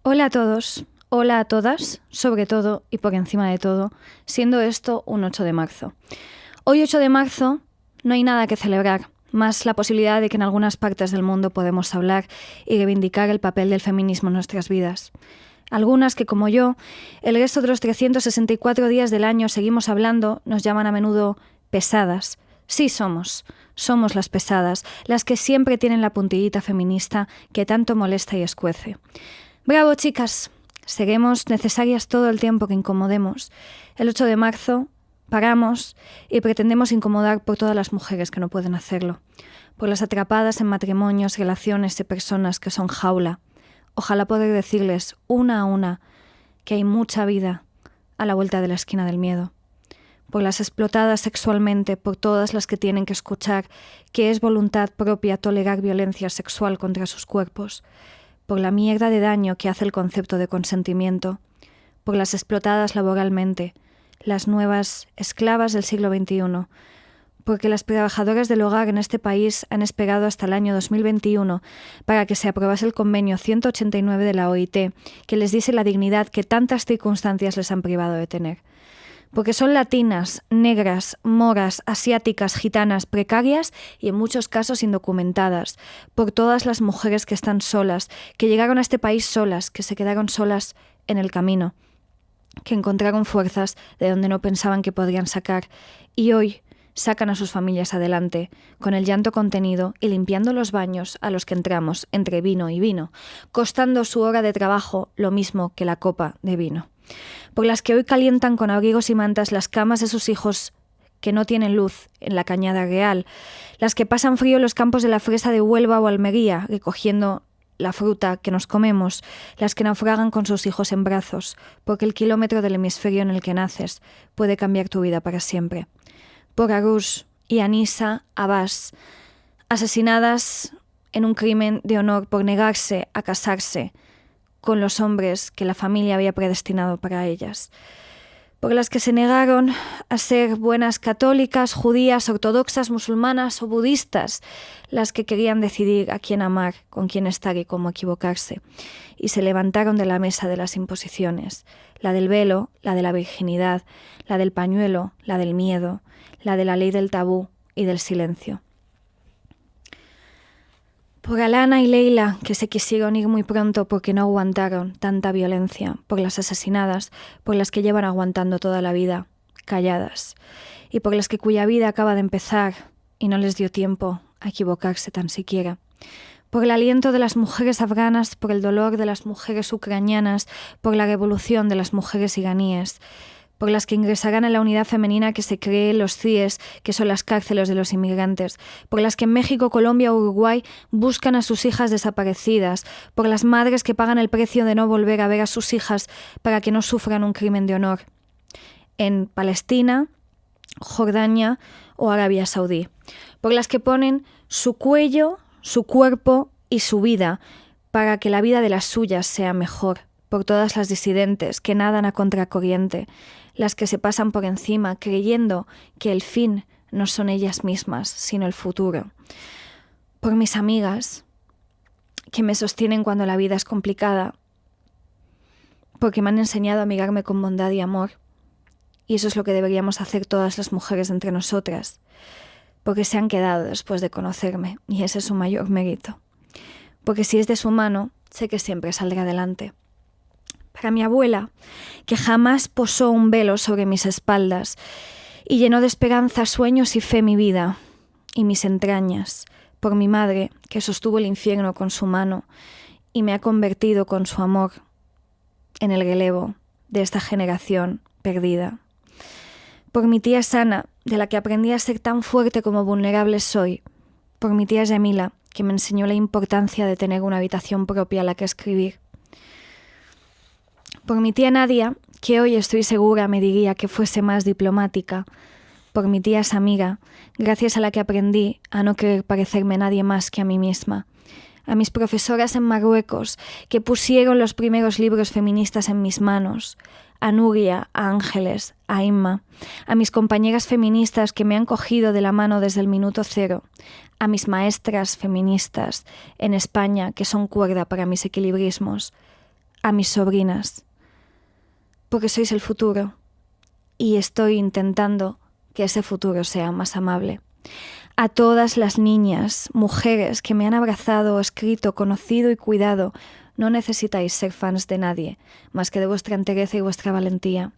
Hola a todos, hola a todas, sobre todo y por encima de todo, siendo esto un 8 de marzo. Hoy 8 de marzo no hay nada que celebrar, más la posibilidad de que en algunas partes del mundo podemos hablar y reivindicar el papel del feminismo en nuestras vidas. Algunas que, como yo, el resto de los 364 días del año seguimos hablando, nos llaman a menudo pesadas. Sí somos las pesadas, las que siempre tienen la puntillita feminista que tanto molesta y escuece. Bravo, chicas. Seremos necesarias todo el tiempo que incomodemos. El 8 de marzo paramos y pretendemos incomodar por todas las mujeres que no pueden hacerlo. Por las atrapadas en matrimonios, relaciones y personas que son jaula. Ojalá poder decirles una a una que hay mucha vida a la vuelta de la esquina del miedo. Por las explotadas sexualmente, por todas las que tienen que escuchar que es voluntad propia tolerar violencia sexual contra sus cuerpos. Por la mierda de daño que hace el concepto de consentimiento, por las explotadas laboralmente, las nuevas esclavas del siglo XXI, porque las trabajadoras del hogar en este país han esperado hasta el año 2021 para que se aprobase el convenio 189 de la OIT, que les diese la dignidad que tantas circunstancias les han privado de tener. Porque son latinas, negras, moras, asiáticas, gitanas, precarias y en muchos casos indocumentadas, por todas las mujeres que están solas, que llegaron a este país solas, que se quedaron solas en el camino, que encontraron fuerzas de donde no pensaban que podrían sacar y hoy sacan a sus familias adelante, con el llanto contenido y limpiando los baños a los que entramos entre vino y vino, costando su hora de trabajo lo mismo que la copa de vino. Por las que hoy calientan con abrigos y mantas las camas de sus hijos que no tienen luz en la Cañada Real, las que pasan frío en los campos de la fresa de Huelva o Almería, recogiendo la fruta que nos comemos, las que naufragan con sus hijos en brazos, porque el kilómetro del hemisferio en el que naces puede cambiar tu vida para siempre. Por Arush y Anisa Abbas, asesinadas en un crimen de honor por negarse a casarse con los hombres que la familia había predestinado para ellas. Por las que se negaron a ser buenas católicas, judías, ortodoxas, musulmanas o budistas, las que querían decidir a quién amar, con quién estar y cómo equivocarse, y se levantaron de la mesa de las imposiciones, la del velo, la de la virginidad, la del pañuelo, la del miedo, la de la ley del tabú y del silencio. Por Alana y Leila, que se quisieron ir muy pronto porque no aguantaron tanta violencia, por las asesinadas, por las que llevan aguantando toda la vida, calladas, y por las que cuya vida acaba de empezar y no les dio tiempo a equivocarse tan siquiera. Por el aliento de las mujeres afganas, por el dolor de las mujeres ucranianas, por la revolución de las mujeres iraníes, por las que ingresarán en la unidad femenina que se cree en los CIES, que son las cárceles de los inmigrantes, por las que en México, Colombia o Uruguay buscan a sus hijas desaparecidas, por las madres que pagan el precio de no volver a ver a sus hijas para que no sufran un crimen de honor, en Palestina, Jordania o Arabia Saudí, por las que ponen su cuello, su cuerpo y su vida para que la vida de las suyas sea mejor, por todas las disidentes que nadan a contracorriente, las que se pasan por encima creyendo que el fin no son ellas mismas, sino el futuro. Por mis amigas que me sostienen cuando la vida es complicada, porque me han enseñado a amigarme con bondad y amor, y eso es lo que deberíamos hacer todas las mujeres entre nosotras, porque se han quedado después de conocerme, y ese es su mayor mérito. Porque si es de su mano, sé que siempre saldré adelante. Para mi abuela, que jamás posó un velo sobre mis espaldas y llenó de esperanza, sueños y fe mi vida y mis entrañas. Por mi madre, que sostuvo el infierno con su mano y me ha convertido con su amor en el relevo de esta generación perdida. Por mi tía Sana, de la que aprendí a ser tan fuerte como vulnerable soy. Por mi tía Yamila, que me enseñó la importancia de tener una habitación propia a la que escribir. Por mi tía Nadia, que hoy estoy segura me diría que fuese más diplomática. Por mi tía Samira, gracias a la que aprendí a no querer parecerme a nadie más que a mí misma. A mis profesoras en Marruecos, que pusieron los primeros libros feministas en mis manos. A Nuria, a Ángeles, a Inma. A mis compañeras feministas que me han cogido de la mano desde el minuto cero. A mis maestras feministas en España, que son cuerda para mis equilibrismos. a mis sobrinas, porque sois el futuro y estoy intentando que ese futuro sea más amable. A todas las niñas, mujeres que me han abrazado, escrito, conocido y cuidado, no necesitáis ser fans de nadie, más que de vuestra entereza y vuestra valentía.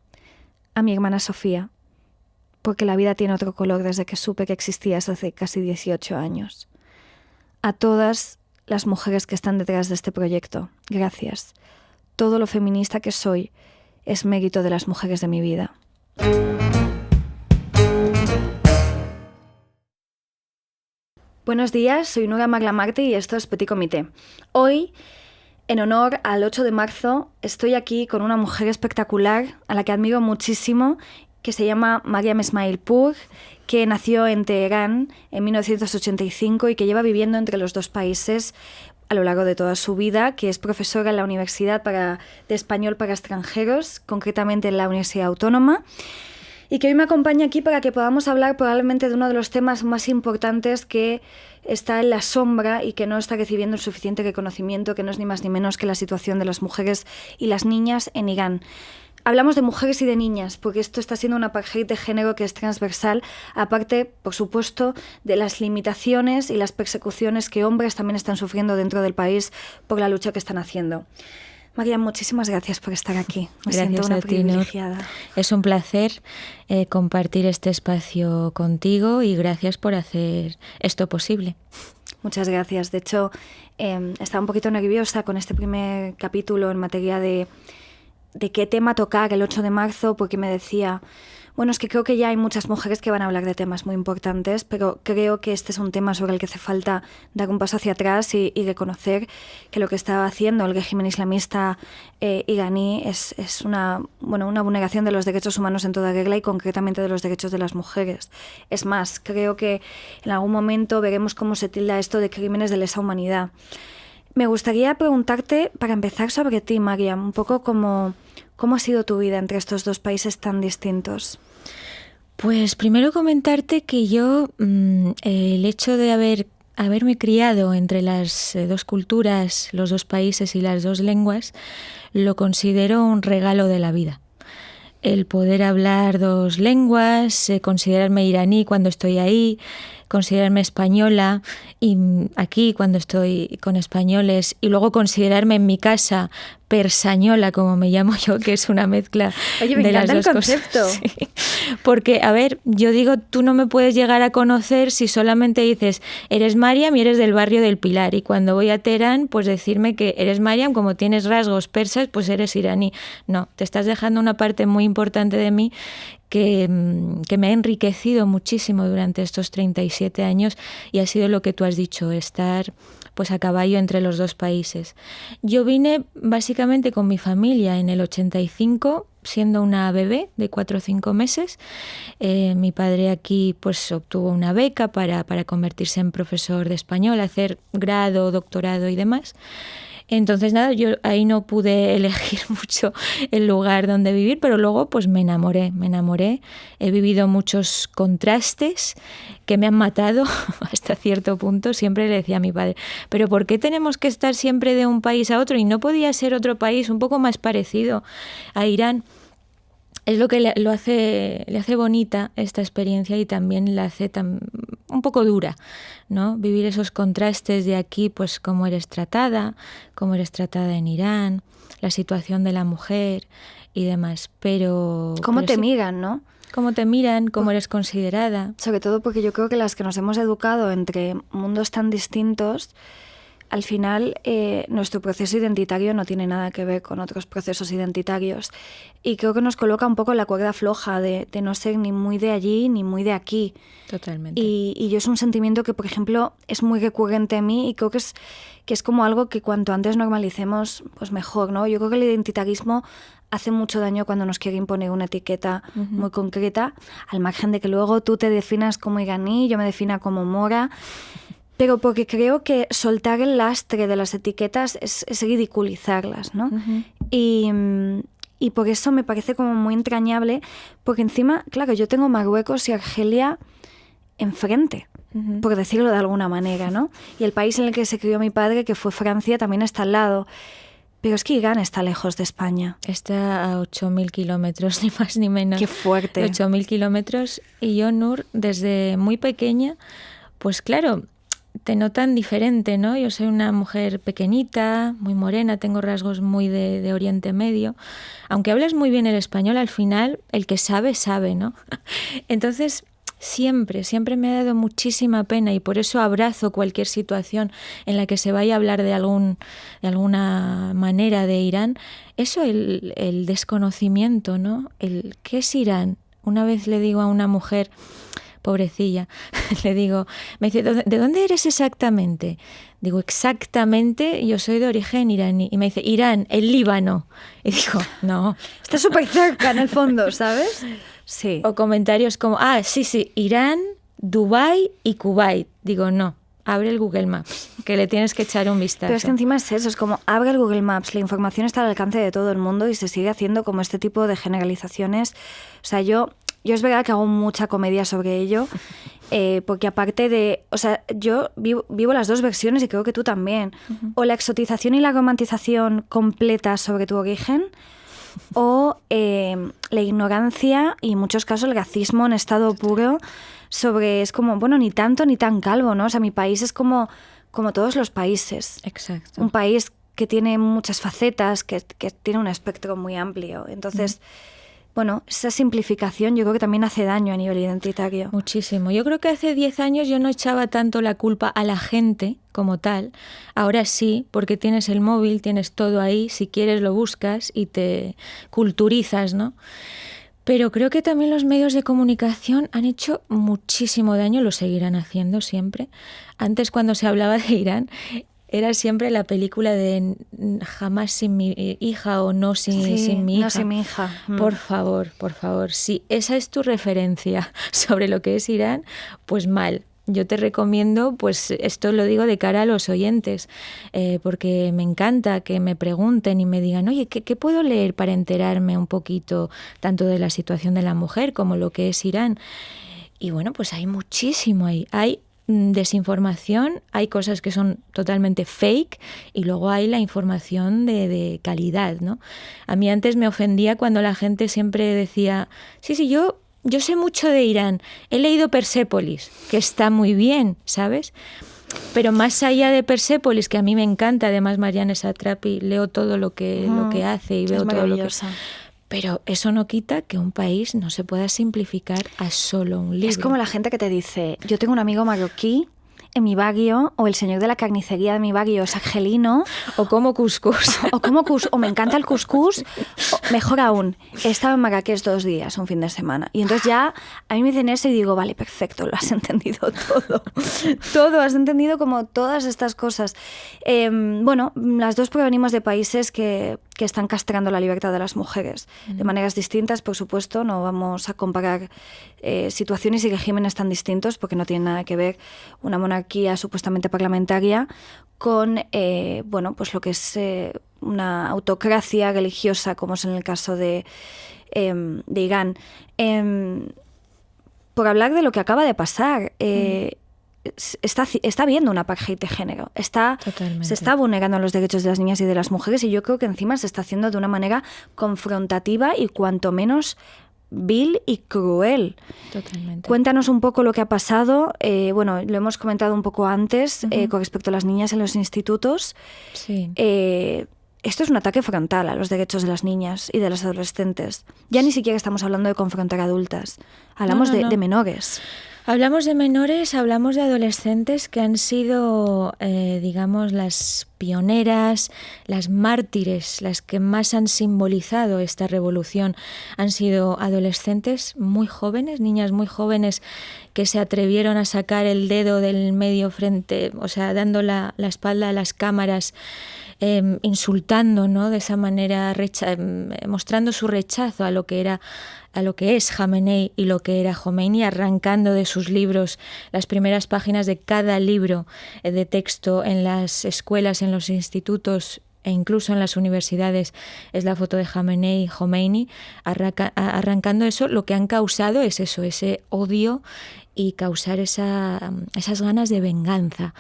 A mi hermana Sofía, porque la vida tiene otro color desde que supe que existías hace casi 18 años. A todas las mujeres que están detrás de este proyecto, gracias. Todo lo feminista que soy es mérito de las mujeres de mi vida. Buenos días, soy Nura Maglamarti y esto es Petit Comité. Hoy, en honor al 8 de marzo, estoy aquí con una mujer espectacular a la que admiro muchísimo, que se llama Mariam Esmailpour, que nació en Teherán en 1985 y que lleva viviendo entre los dos países a lo largo de toda su vida, que es profesora en la Universidad de Español para Extranjeros, concretamente en la Universidad Autónoma, y que hoy me acompaña aquí para que podamos hablar probablemente de uno de los temas más importantes que está en la sombra y que no está recibiendo el suficiente reconocimiento, que no es ni más ni menos que la situación de las mujeres y las niñas en Irán. Hablamos de mujeres y de niñas, porque esto está siendo una apartheid de género que es transversal, aparte, por supuesto, de las limitaciones y las persecuciones que hombres también están sufriendo dentro del país por la lucha que están haciendo. María, muchísimas gracias por estar aquí. Me siento una privilegiada. Es un placer compartir este espacio contigo y gracias por hacer esto posible. Muchas gracias. De hecho, estaba un poquito nerviosa con este primer capítulo en materia de qué tema tocar el 8 de marzo, porque me decía, bueno, es que creo que ya hay muchas mujeres que van a hablar de temas muy importantes, pero creo que este es un tema sobre el que hace falta dar un paso hacia atrás y reconocer que lo que está haciendo el régimen islamista iraní es una vulneración de los derechos humanos en toda regla y concretamente de los derechos de las mujeres. Es más, creo que en algún momento veremos cómo se tilda esto de crímenes de lesa humanidad. Me gustaría preguntarte, para empezar, sobre ti, Mariam, un poco cómo ha sido tu vida entre estos dos países tan distintos. Pues primero comentarte que yo, el hecho de haberme criado entre las dos culturas, los dos países y las dos lenguas, lo considero un regalo de la vida. El poder hablar dos lenguas, considerarme iraní cuando estoy ahí, considerarme española y aquí cuando estoy con españoles y luego considerarme en mi casa persañola, como me llamo yo, que es una mezcla de las dos cosas. Oye, me encanta el concepto. Sí. Porque, a ver, yo digo, tú no me puedes llegar a conocer si solamente dices, eres Mariam y eres del barrio del Pilar. Y cuando voy a Teherán, pues decirme que eres Mariam, como tienes rasgos persas, pues eres iraní. No, te estás dejando una parte muy importante de mí que me ha enriquecido muchísimo durante estos 37 años y ha sido lo que tú has dicho, estar pues a caballo entre los dos países. Yo vine básicamente con mi familia en el 85, siendo una bebé de 4 o 5 meses. Mi padre aquí pues obtuvo una beca para convertirse en profesor de español, hacer grado, doctorado y demás. Entonces nada, yo ahí no pude elegir mucho el lugar donde vivir, pero luego pues me enamoré. He vivido muchos contrastes que me han matado hasta cierto punto. Siempre le decía a mi padre, pero ¿por qué tenemos que estar siempre de un país a otro? Y no podía ser otro país un poco más parecido a Irán. Es lo que le hace bonita esta experiencia y también la hace un poco dura, ¿no? Vivir esos contrastes de aquí, pues cómo eres tratada en Irán, la situación de la mujer y demás. Pero ¿cómo te sí, miran, no? Cómo te miran, cómo eres considerada. Sobre todo porque yo creo que las que nos hemos educado entre mundos tan distintos, al final nuestro proceso identitario no tiene nada que ver con otros procesos identitarios y creo que nos coloca un poco en la cuerda floja de no ser ni muy de allí ni muy de aquí. Totalmente. Y yo es un sentimiento que, por ejemplo, es muy recurrente en mí y creo que es como algo que cuanto antes normalicemos, pues mejor, ¿no? Yo creo que el identitarismo hace mucho daño cuando nos quiere imponer una etiqueta muy concreta, al margen de que luego tú te definas como iraní, yo me defina como mora. Pero porque creo que soltar el lastre de las etiquetas es ridiculizarlas, ¿no? Y por eso me parece como muy entrañable, porque encima, claro, yo tengo Marruecos y Argelia enfrente, por decirlo de alguna manera, ¿no? Y el país en el que se crió mi padre, que fue Francia, también está al lado. Pero es que Irán está lejos de España. Está a 8.000 kilómetros, ni más ni menos. ¡Qué fuerte! 8.000 kilómetros. Y yo, Nur, desde muy pequeña, pues claro, te notan diferente, ¿no? Yo soy una mujer pequeñita, muy morena, tengo rasgos muy de Oriente Medio. Aunque hables muy bien el español, al final el que sabe, sabe, ¿no? Entonces, siempre me ha dado muchísima pena y por eso abrazo cualquier situación en la que se vaya a hablar de alguna manera de Irán. Eso, el desconocimiento, ¿no? ¿Qué es Irán? Una vez le digo a una mujer, pobrecilla, le digo, me dice, ¿de dónde eres exactamente? Digo, exactamente, yo soy de origen iraní. Y me dice, Irán, el Líbano. Y digo, no. Está súper cerca en el fondo, ¿sabes? Sí. O comentarios como, sí, Irán, Dubái y Kuwait. Digo, no, abre el Google Maps, que le tienes que echar un vistazo. Pero es que encima es eso, es como abre el Google Maps, la información está al alcance de todo el mundo y se sigue haciendo como este tipo de generalizaciones. O sea, yo es verdad que hago mucha comedia sobre ello, porque aparte de... O sea, yo vivo las dos versiones y creo que tú también. Uh-huh. O la exotización y la romantización completa sobre tu origen, o la ignorancia y en muchos casos el racismo en estado puro sobre... Es como, bueno, ni tanto ni tan calvo, ¿no? O sea, mi país es como todos los países. Exacto. Un país que tiene muchas facetas, que tiene un espectro muy amplio. Entonces... Bueno, esa simplificación yo creo que también hace daño a nivel identitario. Muchísimo. Yo creo que hace 10 años yo no echaba tanto la culpa a la gente como tal. Ahora sí, porque tienes el móvil, tienes todo ahí, si quieres lo buscas y te culturizas, ¿no? Pero creo que también los medios de comunicación han hecho muchísimo daño, lo seguirán haciendo siempre. Antes, cuando se hablaba de Irán, era siempre la película de jamás sin mi hija o no sin mi hija. No sin mi hija. Por favor, si esa es tu referencia sobre lo que es Irán, pues mal. Yo te recomiendo, pues esto lo digo de cara a los oyentes, porque me encanta que me pregunten y me digan, oye, ¿qué puedo leer para enterarme un poquito tanto de la situación de la mujer como lo que es Irán? Y bueno, pues hay muchísimo ahí. Hay desinformación, hay cosas que son totalmente fake y luego hay la información de calidad, ¿no? A mí antes me ofendía cuando la gente siempre decía, sí, yo sé mucho de Irán, he leído Persépolis, que está muy bien, ¿sabes? Pero más allá de Persépolis, que a mí me encanta, además Marianne Satrapi, leo todo lo que hace y veo todo lo que... Pero eso no quita que un país no se pueda simplificar a solo un libro. Es como la gente que te dice, yo tengo un amigo marroquí en mi barrio, o el señor de la carnicería de mi barrio es argelino. O como cuscús. O me encanta el cuscús. O, mejor aún, he estado en Marrakech 2 días, un fin de semana. Y entonces ya a mí me dicen eso y digo, vale, perfecto, lo has entendido todo. Todo, has entendido como todas estas cosas. Bueno, las dos provenimos de países que están castrando la libertad de las mujeres. De maneras distintas, por supuesto, no vamos a comparar situaciones y regímenes tan distintos porque no tienen nada que ver una monarquía supuestamente parlamentaria con bueno, pues lo que es una autocracia religiosa, como es en el caso de Irán. Por hablar de lo que acaba de pasar, está habiendo un apartheid de género. Se está vulnerando los derechos de las niñas y de las mujeres, y yo creo que encima se está haciendo de una manera confrontativa y cuanto menos vil y cruel. Totalmente. Cuéntanos un poco lo que ha pasado. Bueno, lo hemos comentado un poco antes con respecto a las niñas en los institutos. Sí. Esto es un ataque frontal a los derechos de las niñas y de las adolescentes. Ya ni siquiera estamos hablando de confrontar adultas. Hablamos de menores. Hablamos de menores, hablamos de adolescentes que han sido, digamos, las pioneras, las mártires, las que más han simbolizado esta revolución. Han sido adolescentes muy jóvenes, niñas muy jóvenes que se atrevieron a sacar el dedo del medio frente, o sea, dando la espalda a las cámaras, insultando, ¿no? De esa manera, mostrando su rechazo a lo que es Jamenei y lo que era Jomeini, arrancando de sus libros las primeras páginas de cada libro de texto en las escuelas, en los institutos e incluso en las universidades, es la foto de Jamenei y Jomeini, arrancando eso. Lo que han causado es eso, ese odio y causar esas ganas de venganza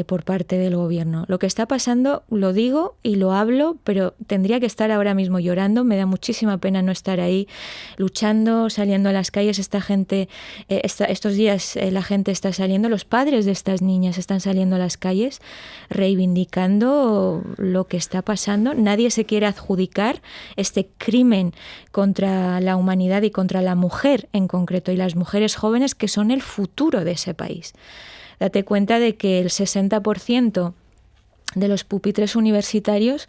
por parte del gobierno. Lo que está pasando, lo digo y lo hablo, pero tendría que estar ahora mismo llorando. Me da muchísima pena no estar ahí luchando, saliendo a las calles. Esta gente, estos días la gente está saliendo, los padres de estas niñas están saliendo a las calles reivindicando lo que está pasando. Nadie se quiere adjudicar este crimen contra la humanidad y contra la mujer en concreto, y las mujeres jóvenes que son el futuro de ese país. Date cuenta de que el 60% de los pupitres universitarios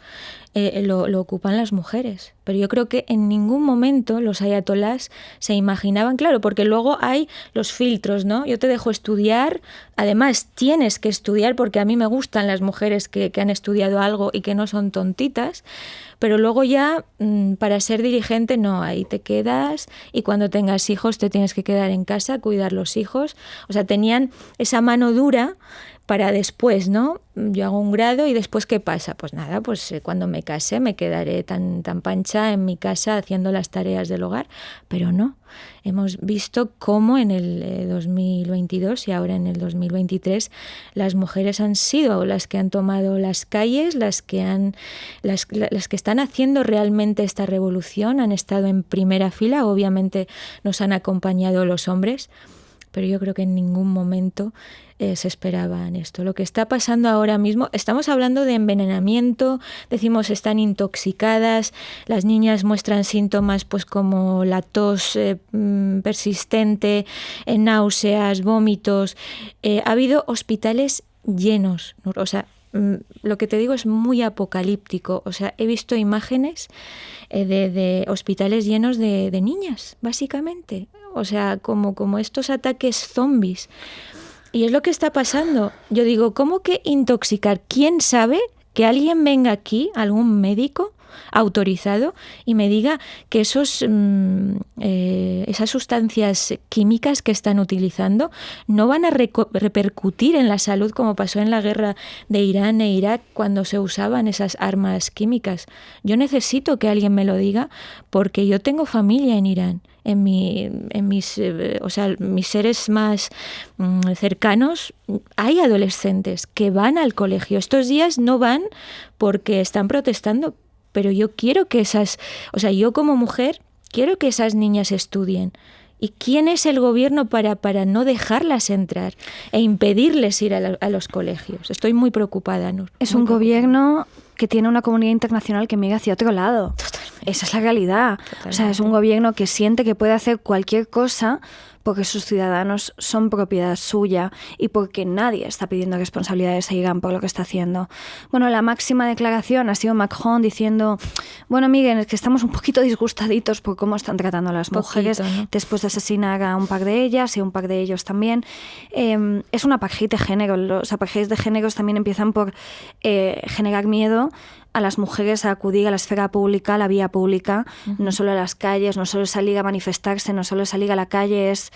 lo ocupan las mujeres. Pero yo creo que en ningún momento los ayatolás se imaginaban, claro, porque luego hay los filtros, ¿no? Yo te dejo estudiar, además tienes que estudiar, porque a mí me gustan las mujeres que han estudiado algo y que no son tontitas, pero luego ya para ser dirigente no, ahí te quedas y cuando tengas hijos te tienes que quedar en casa, cuidar los hijos. O sea, tenían esa mano dura para después, ¿no? Yo hago un grado y después ¿qué pasa? Pues nada, pues cuando me case me quedaré tan pancha en mi casa haciendo las tareas del hogar, pero no. Hemos visto cómo en el 2022 y ahora en el 2023 las mujeres han sido las que han tomado las calles, las que están haciendo realmente esta revolución, han estado en primera fila. Obviamente nos han acompañado los hombres, pero yo creo que en ningún momento se esperaban esto. Lo que está pasando ahora mismo, estamos hablando de envenenamiento, decimos están intoxicadas, las niñas muestran síntomas pues como la tos persistente, náuseas, vómitos. Ha habido hospitales llenos, o sea, lo que te digo es muy apocalíptico. O sea, he visto imágenes de hospitales llenos de niñas, básicamente. O sea, como estos ataques zombies. Y es lo que está pasando. Yo digo, ¿cómo que intoxicar? ¿Quién sabe que alguien venga aquí, algún médico autorizado, y me diga que esas sustancias químicas que están utilizando no van a repercutir en la salud como pasó en la guerra de Irán e Irak cuando se usaban esas armas químicas? Yo necesito que alguien me lo diga porque yo tengo familia en Irán. Mis seres más cercanos hay adolescentes que van al colegio. Estos días no van porque están protestando, pero yo quiero que yo como mujer quiero que esas niñas estudien. ¿Y quién es el gobierno para no dejarlas entrar e impedirles ir a los colegios? Estoy muy preocupada, Nur. Es un gobierno que tiene una comunidad internacional que mira hacia otro lado. Totalmente. Esa es la realidad. Totalmente. O sea, es un gobierno que siente que puede hacer cualquier cosa porque sus ciudadanos son propiedad suya y porque nadie está pidiendo responsabilidades a Irán por lo que está haciendo. Bueno, la máxima declaración ha sido Macron diciendo, bueno, miren, es que estamos un poquito disgustaditos por cómo están tratando a las mujeres, ¿no? Después de asesinar a un par de ellas y a un par de ellos también. Es un apartheid de género. Los apartheids de géneros también empiezan por generar miedo a las mujeres a acudir a la esfera pública, a la vía pública, no solo a las calles, no solo es salir a manifestarse, no solo es salir a la calle, es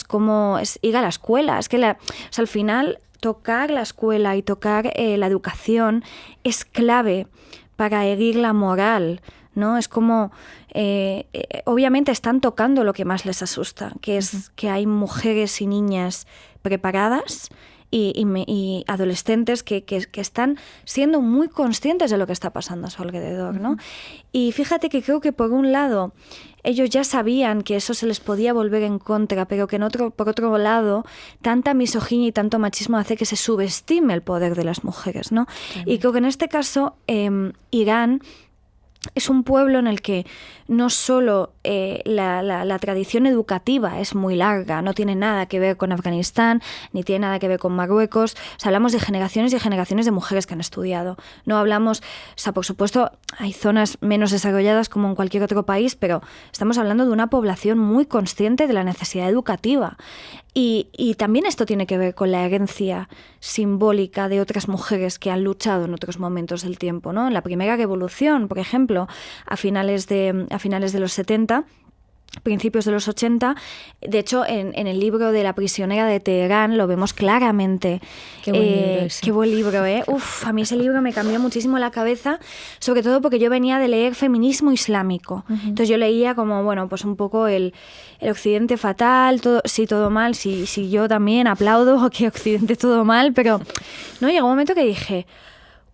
como es ir a la escuela. Es que al final tocar la escuela y tocar la educación es clave para herir la moral, ¿no? Es como, obviamente están tocando lo que más les asusta, que es que hay mujeres y niñas preparadas y adolescentes que están siendo muy conscientes de lo que está pasando a su alrededor, ¿no? Y fíjate que creo que por un lado ellos ya sabían que eso se les podía volver en contra, pero que por otro lado tanta misoginia y tanto machismo hace que se subestime el poder de las mujeres, ¿no? Claro. Y creo que en este caso Irán es un pueblo en el que no solo la tradición educativa es muy larga, no tiene nada que ver con Afganistán, ni tiene nada que ver con Marruecos. O sea, hablamos de generaciones y generaciones de mujeres que han estudiado. No hablamos, por supuesto, hay zonas menos desarrolladas como en cualquier otro país, pero estamos hablando de una población muy consciente de la necesidad educativa. Y también esto tiene que ver con la herencia simbólica de otras mujeres que han luchado en otros momentos del tiempo, ¿no? En la primera revolución, por ejemplo, a finales de los 70, principios de los 80. De hecho, en el libro de La prisionera de Teherán lo vemos claramente. Qué buen libro ese. Qué buen libro, ¿eh? Uf, a mí ese libro me cambió muchísimo la cabeza, sobre todo porque yo venía de leer feminismo islámico. Entonces yo leía como, bueno, pues un poco el Occidente fatal, todo, sí, todo mal, sí, yo también aplaudo que Occidente todo mal, pero no, llegó un momento que dije,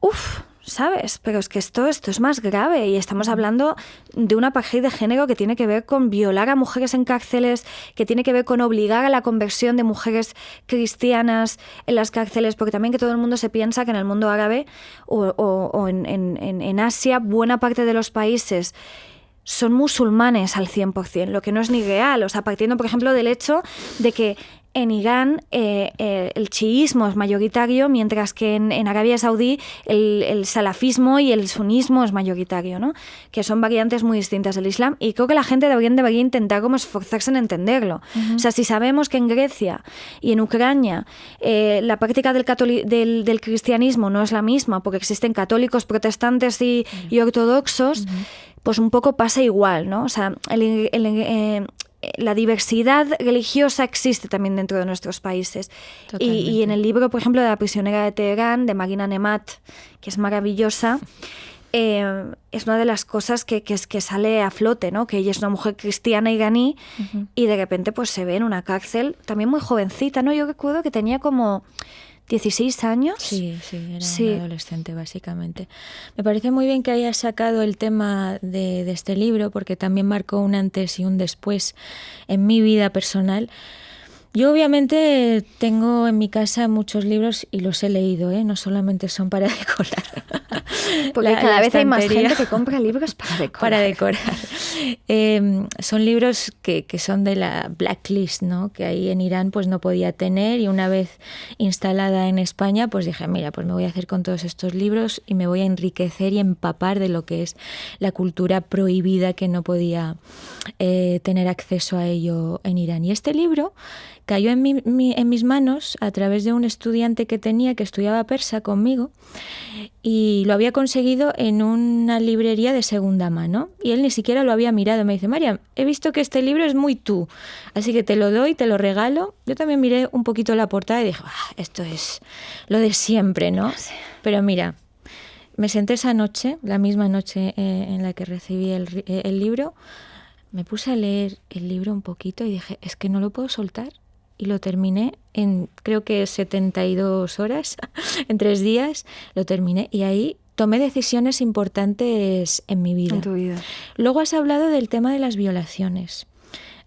uf, ¿sabes? Pero es que esto es más grave y estamos hablando de una apartheid de género que tiene que ver con violar a mujeres en cárceles, que tiene que ver con obligar a la conversión de mujeres cristianas en las cárceles, porque también que todo el mundo se piensa que en el mundo árabe o en Asia buena parte de los países son musulmanes al 100%, lo que no es ni real. O sea, partiendo, por ejemplo, del hecho de que en Irán el chiísmo es mayoritario, mientras que en Arabia Saudí el salafismo y el sunismo es mayoritario, ¿no? Que son variantes muy distintas del Islam, y creo que la gente debería intentar como esforzarse en entenderlo. O sea, si sabemos que en Grecia y en Ucrania la práctica del cristianismo no es la misma, porque existen católicos, protestantes y ortodoxos, pues un poco pasa igual, ¿no? O sea, la diversidad religiosa existe también dentro de nuestros países. Y en el libro, por ejemplo, de La prisionera de Teherán, de Marina Nemat, que es maravillosa, es una de las cosas que sale a flote, ¿no? Que ella es una mujer cristiana iraní y de repente pues se ve en una cárcel, también muy jovencita, ¿no? Yo recuerdo que tenía como 16 años. Sí, era una adolescente básicamente. Me parece muy bien que hayas sacado el tema de este libro, porque también marcó un antes y un después en mi vida personal. Yo obviamente tengo en mi casa muchos libros y los he leído, ¿eh? No solamente son para decorar. Porque cada vez hay más gente que compra libros para decorar. Son libros que son de la blacklist, ¿no? Que ahí en Irán pues no podía tener, y una vez instalada en España pues dije, mira, pues me voy a hacer con todos estos libros y me voy a enriquecer y empapar de lo que es la cultura prohibida, que no podía tener acceso a ello en Irán. Y este libro cayó en mis manos a través de un estudiante que tenía, que estudiaba persa conmigo, y lo había conseguido en una librería de segunda mano, y él ni siquiera lo había mirado. Me dice, María, he visto que este libro es muy tú, así que te lo doy, te lo regalo. Yo también miré un poquito la portada y dije, esto es lo de siempre, ¿no? Pero mira, me senté esa noche, la misma noche en la que recibí el libro, me puse a leer el libro un poquito y dije, es que no lo puedo soltar. Y lo terminé en, creo que 72 horas, en 3 días, lo terminé. Y ahí tomé decisiones importantes en mi vida. En tu vida. Luego has hablado del tema de las violaciones.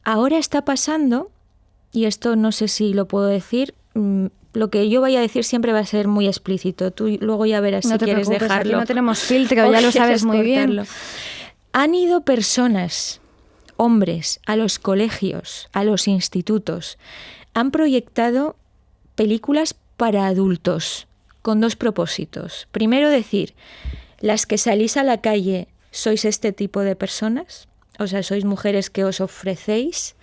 Ahora está pasando, y esto no sé si lo puedo decir, lo que yo vaya a decir siempre va a ser muy explícito. Tú luego ya verás si quieres dejarlo. Aquí no tenemos filtro, ya lo sabes muy bien. Han ido personas, hombres, a los colegios, a los institutos. Han proyectado películas para adultos con 2 propósitos. Primero, decir, las que salís a la calle sois este tipo de personas, o sea, sois mujeres que os ofrecéis.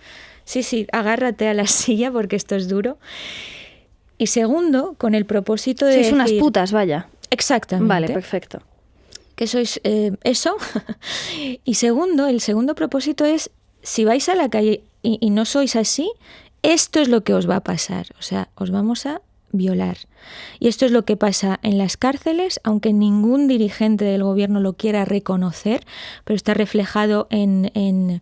Sí, agárrate a la silla porque esto es duro. Y segundo, con el propósito de sois decir, unas putas, vaya. Exactamente. Vale, perfecto. Que sois eso. Y segundo, el segundo propósito es, si vais a la calle y no sois así, esto es lo que os va a pasar, o sea, os vamos a violar. Y esto es lo que pasa en las cárceles, aunque ningún dirigente del gobierno lo quiera reconocer, pero está reflejado en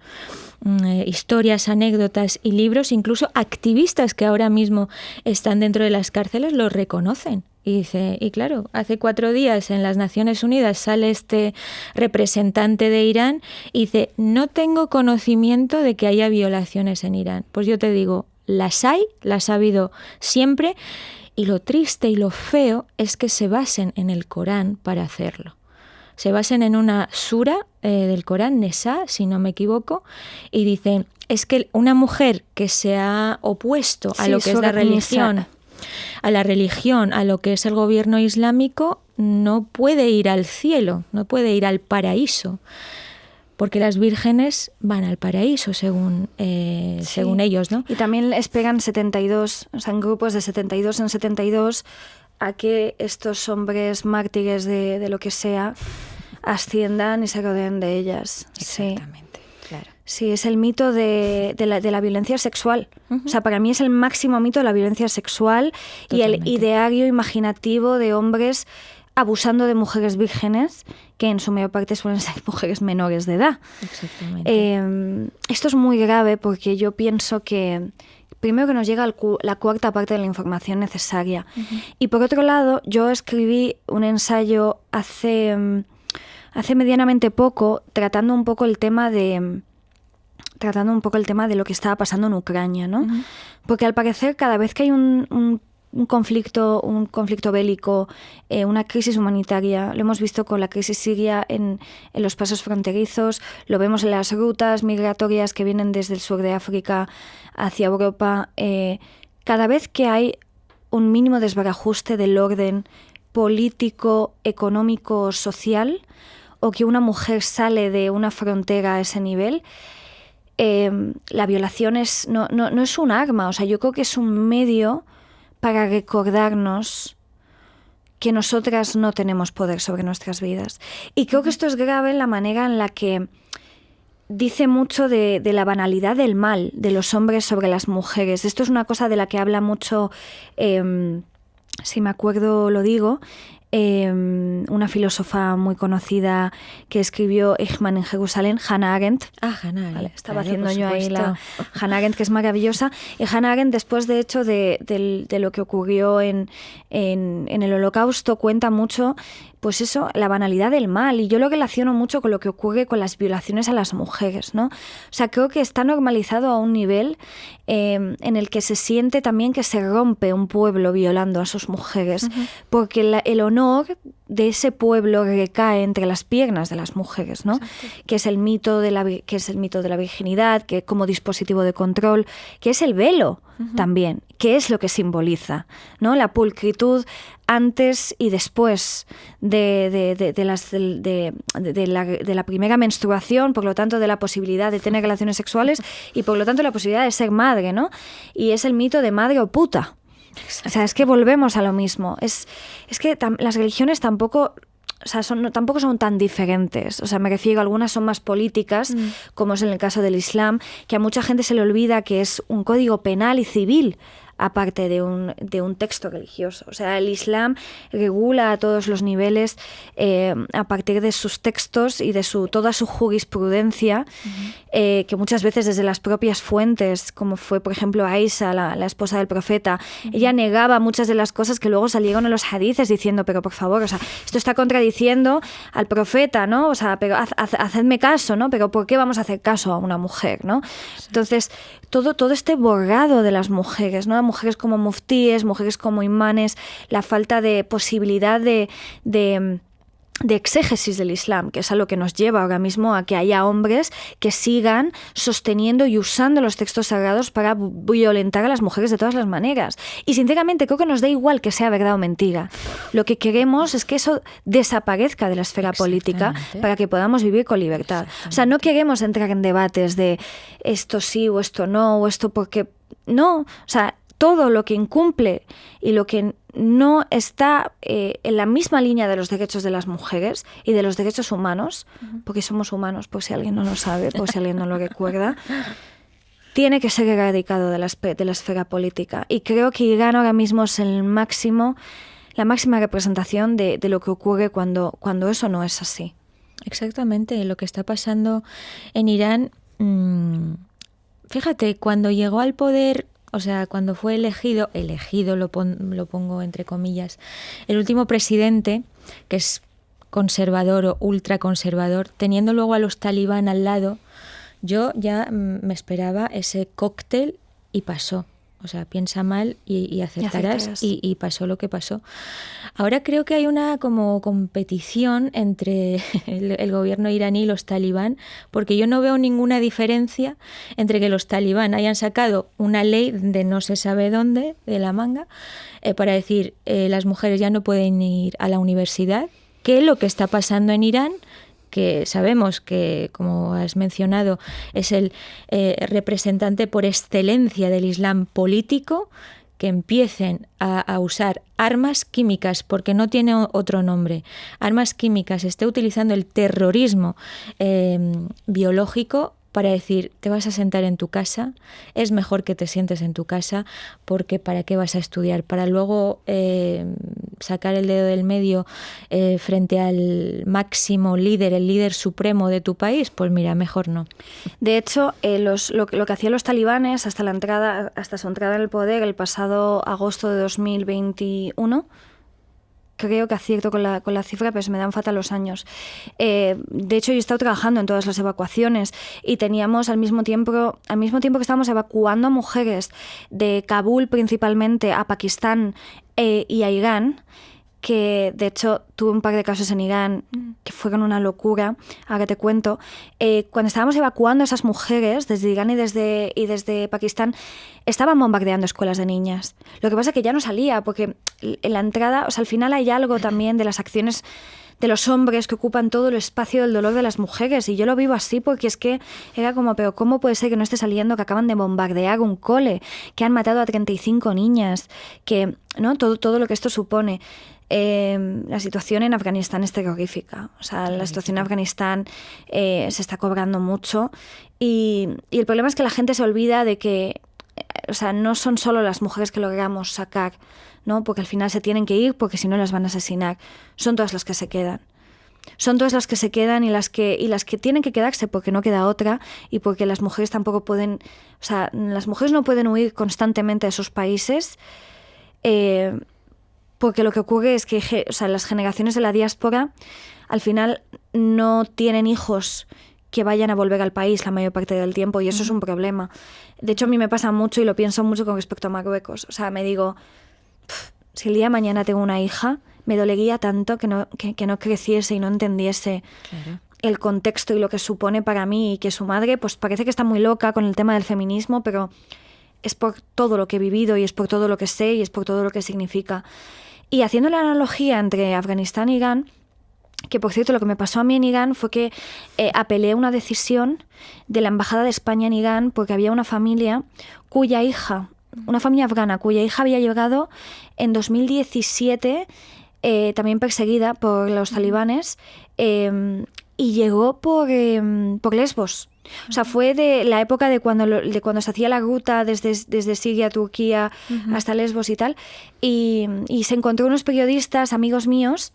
historias, anécdotas y libros. Incluso activistas que ahora mismo están dentro de las cárceles lo reconocen. Y claro, hace 4 días en las Naciones Unidas sale este representante de Irán y dice, no tengo conocimiento de que haya violaciones en Irán. Pues yo te digo, las hay, las ha habido siempre, y lo triste y lo feo es que se basen en el Corán para hacerlo. Se basen en una sura del Corán, Nesa, si no me equivoco, y dicen, es que una mujer que se ha opuesto a lo que es la religión, a lo que es el gobierno islámico, no puede ir al cielo, no puede ir al paraíso, porque las vírgenes van al paraíso según ellos, ¿no? Y también esperan 72, o sea, en grupos de 72 en 72, a que estos hombres mártires de lo que sea asciendan y se rodeen de ellas. Exactamente. Sí. Claro. Sí, es el mito de la violencia sexual. O sea, para mí es el máximo mito de la violencia sexual. Totalmente. Y el ideario imaginativo de hombres abusando de mujeres vírgenes, que en su mayor parte suelen ser mujeres menores de edad. Exactamente. Esto es muy grave porque yo pienso que primero que nos llega la cuarta parte de la información necesaria. Y por otro lado, yo escribí un ensayo hace medianamente poco tratando un poco el tema de lo que estaba pasando en Ucrania, ¿no? Porque al parecer cada vez que hay un conflicto bélico, una crisis humanitaria, lo hemos visto con la crisis siria en los pasos fronterizos, lo vemos en las rutas migratorias que vienen desde el sur de África hacia Europa, cada vez que hay un mínimo desbarajuste del orden político, económico, social, o que una mujer sale de una frontera a ese nivel, la violación no es un arma. O sea, yo creo que es un medio para recordarnos que nosotras no tenemos poder sobre nuestras vidas. Y creo que esto es grave en la manera en la que dice mucho de la banalidad del mal de los hombres sobre las mujeres. Esto es una cosa de la que habla mucho, si me acuerdo lo digo, una filósofa muy conocida que escribió Eichmann en Jerusalén, Hannah Arendt. Hannah Arendt. Vale, estaba haciendo yo ahí la Hannah Arendt, que es maravillosa. Y Hannah Arendt, después de hecho de lo que ocurrió en el Holocausto, cuenta mucho, pues eso, la banalidad del mal. Y yo lo relaciono mucho con lo que ocurre con las violaciones a las mujeres, ¿no? O sea, creo que está normalizado a un nivel en el que se siente también que se rompe un pueblo violando a sus mujeres, porque el honor de ese pueblo recae entre las piernas de las mujeres, ¿no? Que es el mito de la virginidad, que como dispositivo de control, que es el velo también, que es lo que simboliza, ¿no? La pulcritud antes y después de la primera menstruación, por lo tanto de la posibilidad de tener relaciones sexuales y por lo tanto la posibilidad de ser madre, ¿no? Y es el mito de madre o puta. O sea, es que volvemos a lo mismo. Es que las religiones tampoco, o sea, tampoco son tan diferentes. O sea, me refiero, algunas son más políticas, como es en el caso del Islam, que a mucha gente se le olvida que es un código penal y civil, aparte de un texto religioso. O sea, el Islam regula a todos los niveles a partir de sus textos y de toda su jurisprudencia, que muchas veces desde las propias fuentes, como fue, por ejemplo, Aisha, la esposa del profeta, ella negaba muchas de las cosas que luego salieron en los hadices diciendo, pero por favor, o sea, esto está contradiciendo al profeta, ¿no? O sea, pero hacedme caso, ¿no? Pero ¿por qué vamos a hacer caso a una mujer, ¿no? Entonces, todo este borrado de las mujeres, ¿no? Mujeres como muftíes, mujeres como imanes, la falta de posibilidad de exégesis del Islam, que es a lo que nos lleva ahora mismo a que haya hombres que sigan sosteniendo y usando los textos sagrados para violentar a las mujeres de todas las maneras. Y sinceramente creo que nos da igual que sea verdad o mentira. Lo que queremos es que eso desaparezca de la esfera política para que podamos vivir con libertad. O sea, no queremos entrar en debates de esto sí o esto no, o esto porque... No, o sea, todo lo que incumple y lo que no está en la misma línea de los derechos de las mujeres y de los derechos humanos, porque somos humanos, por si alguien no lo sabe, por si alguien no lo recuerda, tiene que ser erradicado de la esfera política. Y creo que Irán ahora mismo es la máxima representación de lo que ocurre cuando eso no es así. Exactamente, lo que está pasando en Irán. Fíjate, cuando llegó al poder... O sea, cuando fue elegido lo pongo entre comillas, el último presidente, que es conservador o ultraconservador, teniendo luego a los talibán al lado, yo ya me esperaba ese cóctel y pasó. O sea, piensa mal y aceptarás y pasó lo que pasó. Ahora creo que hay una como competición entre el gobierno iraní y los talibán, porque yo no veo ninguna diferencia entre que los talibán hayan sacado una ley de no se sabe dónde, de la manga, para decir las mujeres ya no pueden ir a la universidad, que lo que está pasando en Irán, que sabemos que, como has mencionado, es el representante por excelencia del Islam político, que empiecen a usar armas químicas, porque no tiene otro nombre, armas químicas, esté utilizando el terrorismo biológico, para decir, te vas a sentar en tu casa, es mejor que te sientes en tu casa, porque ¿para qué vas a estudiar? Para luego sacar el dedo del medio frente al máximo líder, el líder supremo de tu país, pues mira, mejor no. De hecho, lo que hacían los talibanes hasta su entrada en el poder el pasado agosto de 2021, creo que acierto con la cifra, pero se me dan fatal los años. De hecho, yo he estado trabajando en todas las evacuaciones y teníamos al mismo tiempo que estábamos evacuando a mujeres de Kabul principalmente a Pakistán y a Irán, que de hecho tuve un par de casos en Irán que fueron una locura, ahora te cuento. Cuando estábamos evacuando a esas mujeres desde Irán y desde Pakistán, estaban bombardeando escuelas de niñas. Lo que pasa es que ya no salía, porque en la entrada, o sea, al final hay algo también de las acciones de los hombres que ocupan todo el espacio del dolor de las mujeres, y yo lo vivo así porque es que era como, pero ¿cómo puede ser que no esté saliendo que acaban de bombardear un cole, que han matado a 35 niñas, que, ¿no? Todo lo que esto supone? La situación en Afganistán es terrorífica. O sea, la situación en Afganistán se está cobrando mucho y el problema es que la gente se olvida de que, o sea, no son solo las mujeres que logramos sacar, ¿no? Porque al final se tienen que ir porque si no las van a asesinar. Son todas las que se quedan. Son todas las que se quedan y las que tienen que quedarse porque no queda otra y porque las mujeres tampoco pueden, o sea, las mujeres no pueden huir constantemente de sus países. Porque lo que ocurre es que, o sea, las generaciones de la diáspora al final no tienen hijos que vayan a volver al país la mayor parte del tiempo y eso es un problema. De hecho, a mí me pasa mucho y lo pienso mucho con respecto a Marruecos. O sea, me digo, si el día de mañana tengo una hija, me dolería tanto que no creciese y no entendiese el contexto y lo que supone para mí, y que su madre pues parece que está muy loca con el tema del feminismo, pero es por todo lo que he vivido y es por todo lo que sé y es por todo lo que significa. Y haciendo la analogía entre Afganistán e Irán, que por cierto lo que me pasó a mí en Irán fue que apelé una decisión de la Embajada de España en Irán porque había una familia cuya hija, una familia afgana cuya hija había llegado en 2017, también perseguida por los talibanes, y llegó por Lesbos. O sea, fue de la época de cuando se hacía la ruta desde Siria a Turquía hasta Lesbos y tal. Y se encontró unos periodistas, amigos míos,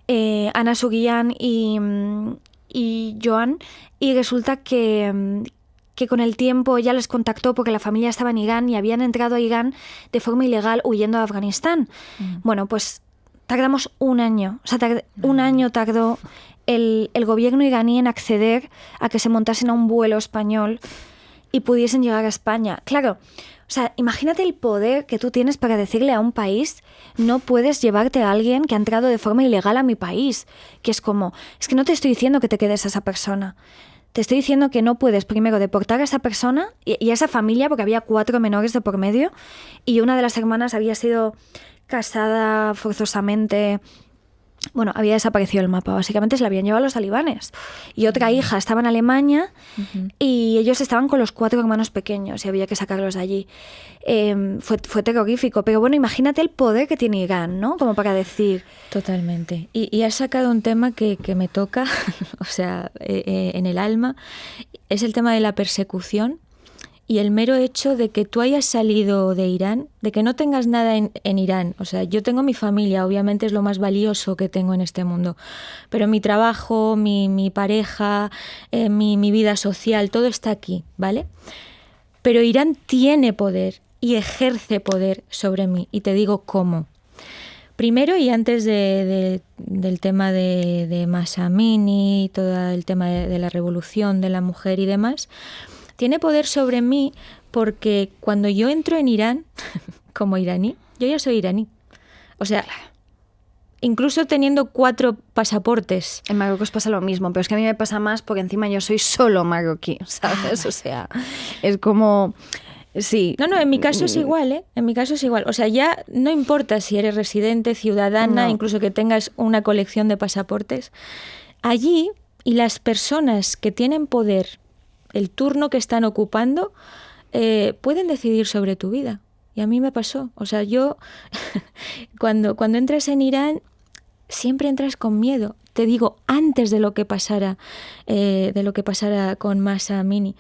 Ana Suguillán y Joan, y resulta que con el tiempo ya les contactó porque la familia estaba en Irán y habían entrado a Irán de forma ilegal huyendo de Afganistán. Bueno, pues tardamos un año. O sea, un año tardó el gobierno iraní en acceder a que se montasen a un vuelo español y pudiesen llegar a España. Claro, o sea, imagínate el poder que tú tienes para decirle a un país, no puedes llevarte a alguien que ha entrado de forma ilegal a mi país. Que es como, es que no te estoy diciendo que te quedes a esa persona. Te estoy diciendo que no puedes primero deportar a esa persona y a esa familia, porque había 4 menores de por medio y una de las hermanas había sido casada forzosamente. Bueno, había desaparecido el mapa. Básicamente se la habían llevado los talibanes. Y otra hija estaba en Alemania y ellos estaban con los 4 hermanos pequeños y había que sacarlos de allí. Fue terrorífico. Pero bueno, imagínate el poder que tiene Irán, ¿no? Como para decir... Totalmente. Y has sacado un tema que me toca, o sea, en el alma. Es el tema de la persecución. Y el mero hecho de que tú hayas salido de Irán, de que no tengas nada en Irán. O sea, yo tengo mi familia, obviamente es lo más valioso que tengo en este mundo. Pero mi trabajo, mi pareja, mi vida social, todo está aquí, ¿vale? Pero Irán tiene poder y ejerce poder sobre mí. Y te digo cómo. Primero, y antes del tema de Mahsa Amini, todo el tema de la revolución de la mujer y demás... Tiene poder sobre mí porque cuando yo entro en Irán, como iraní, yo ya soy iraní. O sea, incluso teniendo 4 pasaportes. En Marruecos pasa lo mismo, pero es que a mí me pasa más porque encima yo soy solo marroquí, ¿sabes? O sea, es como... Sí. No, en mi caso es igual, ¿eh? En mi caso es igual. O sea, ya no importa si eres residente, ciudadana, incluso que tengas una colección de pasaportes. Allí, y las personas que tienen poder... el turno que están ocupando, pueden decidir sobre tu vida. Y a mí me pasó. O sea, yo, cuando entras en Irán, siempre entras con miedo. te digo, antes de lo que pasara con Mahsa Amini.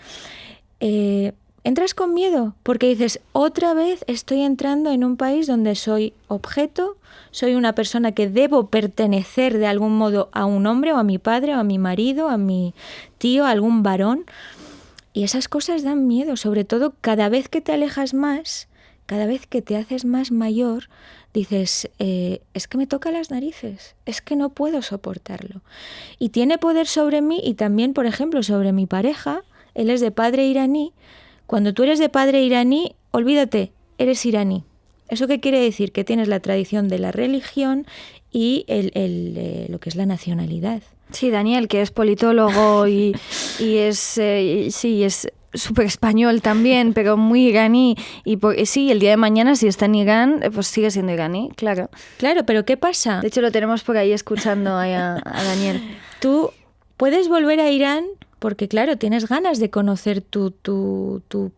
Entras con miedo porque dices, otra vez estoy entrando en un país donde soy objeto, soy una persona que debo pertenecer de algún modo a un hombre o a mi padre o a mi marido, a mi tío, a algún varón. Y esas cosas dan miedo, sobre todo cada vez que te alejas más, cada vez que te haces más mayor, dices, es que me toca las narices, es que no puedo soportarlo. Y tiene poder sobre mí y también, por ejemplo, sobre mi pareja. Él es de padre iraní. Cuando tú eres de padre iraní, olvídate, eres iraní. ¿Eso qué quiere decir? Que tienes la tradición de la religión y lo que es la nacionalidad. Sí, Daniel, que es politólogo y es súper español también, pero muy iraní. Y sí, el día de mañana, si está en Irán, pues sigue siendo iraní, claro. Claro, pero ¿qué pasa? De hecho, lo tenemos por ahí escuchando a Daniel. Tú puedes volver a Irán porque, claro, tienes ganas de conocer tu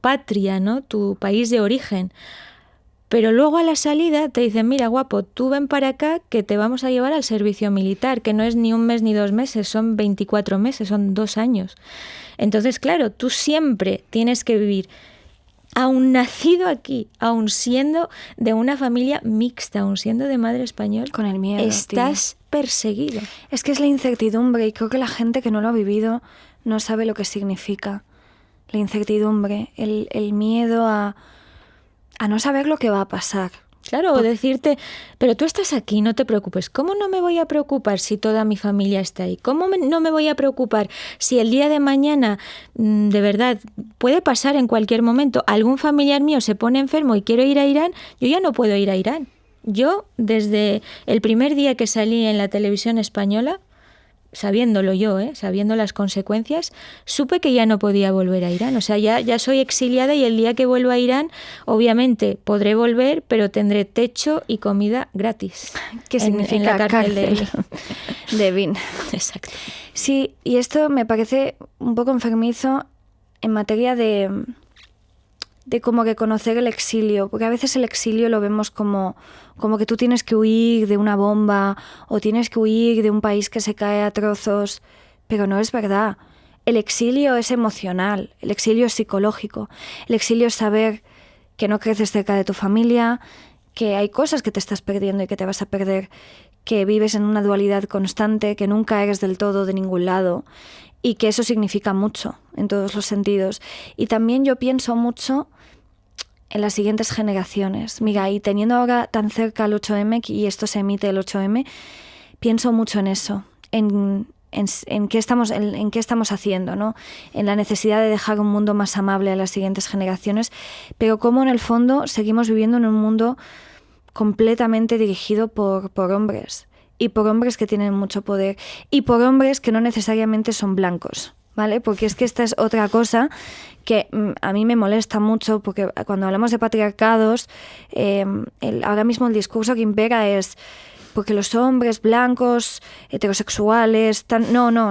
patria, ¿no? Tu país de origen. Pero luego a la salida te dicen, mira, guapo, tú ven para acá que te vamos a llevar al servicio militar, que no es ni 1 mes ni 2 meses, son 24 meses, son 2 años. Entonces, claro, tú siempre tienes que vivir, aun nacido aquí, aun siendo de una familia mixta, aun siendo de madre español, con el miedo, estás perseguido. Es que es la incertidumbre y creo que la gente que no lo ha vivido no sabe lo que significa. La incertidumbre, el miedo a no saber lo que va a pasar. Claro, o decirte, pero tú estás aquí, no te preocupes. ¿Cómo no me voy a preocupar si toda mi familia está ahí? ¿Cómo no me voy a preocupar si el día de mañana, de verdad, puede pasar en cualquier momento, algún familiar mío se pone enfermo y quiero ir a Irán? Yo ya no puedo ir a Irán. Yo, desde el primer día que salí en la televisión española, sabiéndolo yo, sabiendo las consecuencias, supe que ya no podía volver a Irán. O sea, ya soy exiliada y el día que vuelva a Irán, obviamente podré volver, pero tendré techo y comida gratis. ¿Qué significa en la cárcel de Evin? Exacto. Sí, y esto me parece un poco enfermizo en materia de como reconocer el exilio, porque a veces el exilio lo vemos como que tú tienes que huir de una bomba o tienes que huir de un país que se cae a trozos, pero no es verdad. El exilio es emocional, el exilio es psicológico, el exilio es saber que no creces cerca de tu familia, que hay cosas que te estás perdiendo y que te vas a perder, que vives en una dualidad constante, que nunca eres del todo de ningún lado y que eso significa mucho en todos los sentidos. Y también yo pienso mucho en las siguientes generaciones. Mira, y teniendo ahora tan cerca el 8M, y esto se emite el 8M, pienso mucho en eso, en qué estamos haciendo, ¿no? En la necesidad de dejar un mundo más amable a las siguientes generaciones, pero cómo en el fondo seguimos viviendo en un mundo completamente dirigido por hombres, y por hombres que tienen mucho poder, y por hombres que no necesariamente son blancos, ¿vale? Porque es que esta es otra cosa que a mí me molesta mucho, porque cuando hablamos de patriarcados, ahora mismo el discurso que impera es porque los hombres blancos, heterosexuales, no,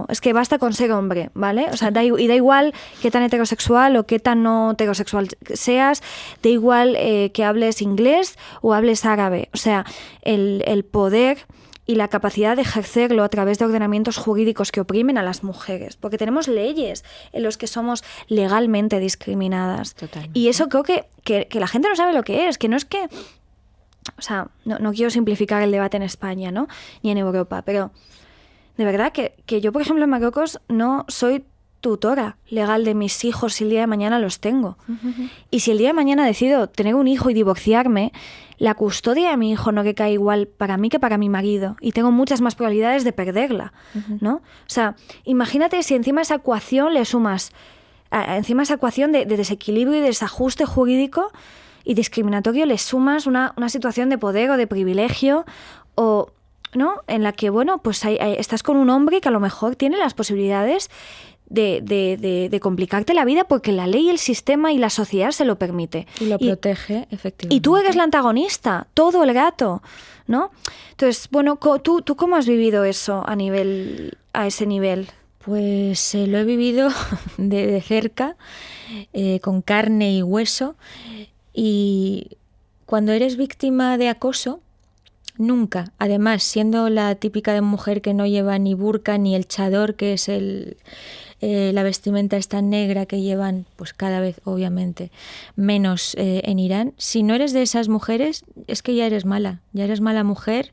es que basta con ser hombre, ¿vale? O sea, da igual qué tan heterosexual o qué tan no heterosexual seas, da igual que hables inglés o hables árabe, o sea, el poder y la capacidad de ejercerlo a través de ordenamientos jurídicos que oprimen a las mujeres, porque tenemos leyes en los que somos legalmente discriminadas. Totalmente. Y eso creo que la gente no sabe lo que es, que no es que... O sea, no quiero simplificar el debate en España, ¿no? Ni en Europa, pero de verdad que yo, por ejemplo, en Marruecos no soy tutora legal de mis hijos si el día de mañana los tengo. Uh-huh. Y si el día de mañana decido tener un hijo y divorciarme, la custodia de mi hijo no recae igual para mí que para mi marido. Y tengo muchas más probabilidades de perderla, uh-huh, ¿no? O sea, imagínate si encima esa ecuación le sumas, encima esa ecuación de desequilibrio y desajuste jurídico y discriminatorio le sumas una situación de poder o de privilegio o... ¿no? En la que, bueno, pues estás con un hombre que a lo mejor tiene las posibilidades de complicarte la vida porque la ley, el sistema y la sociedad se lo permite. Y lo protege, efectivamente. Y tú eres la antagonista, todo el gato, ¿no? Entonces, bueno, ¿tú cómo has vivido eso a ese nivel? Pues lo he vivido de cerca, con carne y hueso. Y cuando eres víctima de acoso, Nunca. Además, siendo la típica de mujer que no lleva ni burka ni el chador, que es la vestimenta esta negra que llevan, pues cada vez obviamente menos en Irán. Si no eres de esas mujeres, es que ya eres mala mujer,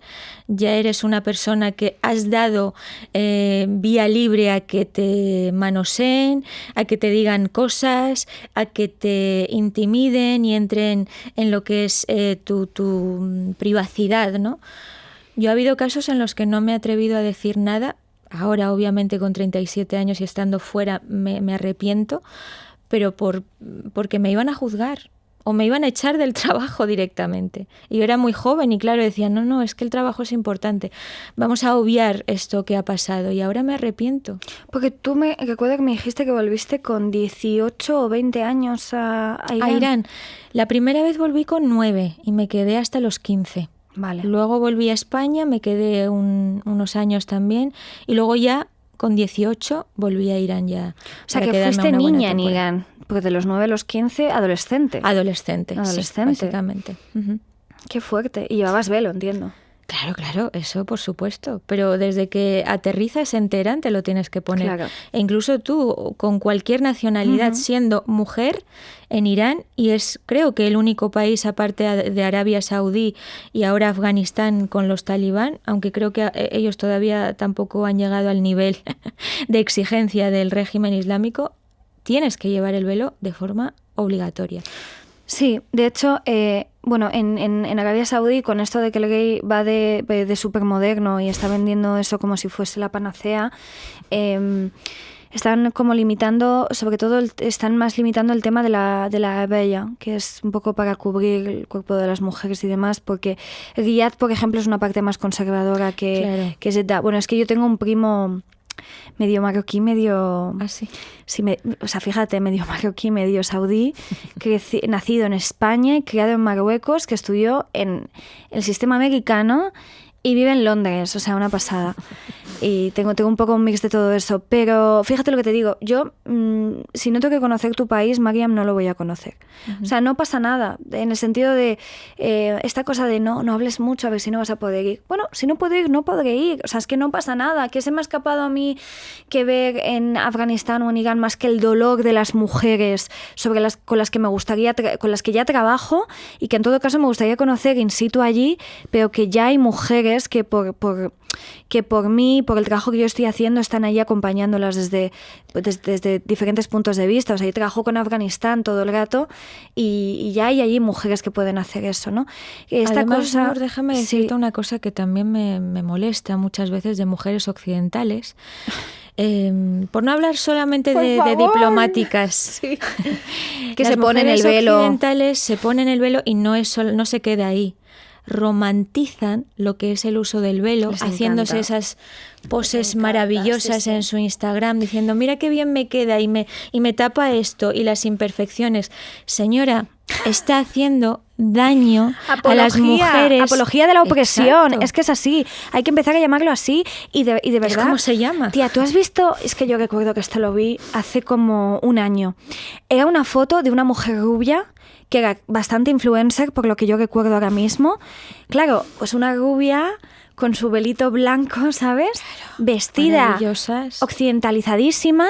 ya eres una persona que has dado vía libre a que te manoseen, a que te digan cosas, a que te intimiden y entren en lo que es tu privacidad, ¿no? Yo ha habido casos en los que no me he atrevido a decir nada. Ahora, obviamente, con 37 años y estando fuera, me arrepiento, pero porque me iban a juzgar o me iban a echar del trabajo directamente. Y yo era muy joven y, claro, decía, no, es que el trabajo es importante. Vamos a obviar esto que ha pasado y ahora me arrepiento. Porque tú me recuerdo que me dijiste que volviste con 18 o 20 años a Irán. A Irán. La primera vez volví con 9 y me quedé hasta los 15. Vale. Luego volví a España, me quedé unos años también y luego ya con 18 volví a Irán ya. O sea, que fuiste niña en Irán, porque de los 9 a los 15, adolescente. Adolescente, sí, básicamente. Uh-huh. Qué fuerte. Y llevabas velo, entiendo. Claro, eso por supuesto. Pero desde que aterrizas en Teherán te lo tienes que poner. Claro. E incluso tú, con cualquier nacionalidad, siendo mujer en Irán, y es creo que el único país aparte de Arabia Saudí y ahora Afganistán con los talibán, aunque creo que ellos todavía tampoco han llegado al nivel de exigencia del régimen islámico, tienes que llevar el velo de forma obligatoria. Sí, de hecho, en Arabia Saudí, con esto de que el gay va de supermoderno y está vendiendo eso como si fuese la panacea, están como limitando, sobre todo están más limitando el tema de la abaya, que es un poco para cubrir el cuerpo de las mujeres y demás, porque Riyadh, por ejemplo, es una parte más conservadora que Jeddah. Bueno, es que yo tengo un primo medio marroquí, medio... ¿Ah, sí? Sí, fíjate, medio marroquí, medio saudí, nacido en España y criado en Marruecos, que estudió en el sistema americano y vive en Londres, o sea, una pasada. Y tengo un poco un mix de todo eso. Pero fíjate lo que te digo, yo, si no tengo que conocer tu país, Mariam, no lo voy a conocer. Uh-huh. O sea, no pasa nada, en el sentido de esta cosa de no hables mucho, a ver si no vas a poder ir. Bueno, si no puedo ir, no podré ir. O sea, es que no pasa nada. ¿Qué se me ha escapado a mí que ver en Afganistán o en Irán más que el dolor de las mujeres con las que ya trabajo y que en todo caso me gustaría conocer in situ allí, pero que ya hay mujeres que por mí, por el trabajo que yo estoy haciendo, están ahí acompañándolas desde diferentes puntos de vista. O sea, yo trabajo con Afganistán todo el rato y ya hay allí mujeres que pueden hacer eso, ¿no? Además, Nor, déjame decirte una cosa que también me molesta muchas veces de mujeres occidentales. Por no hablar solamente de diplomáticas, sí. Que se ponen el velo. Las mujeres occidentales se ponen el velo y no se queda ahí. Romantizan lo que es el uso del velo, haciéndose esas poses maravillosas en su Instagram, diciendo, mira qué bien me queda y me tapa esto y las imperfecciones. Señora, está haciendo daño a las mujeres. Apología de la opresión. Exacto. Es que es así. Hay que empezar a llamarlo así y de verdad. ¿Cómo se llama? Tía, ¿tú has visto? Es que yo recuerdo que esto lo vi hace como un año. Era una foto de una mujer rubia que era bastante influencer, por lo que yo recuerdo ahora mismo. Claro, pues una rubia con su velito blanco, ¿sabes? Claro, vestida, occidentalizadísima,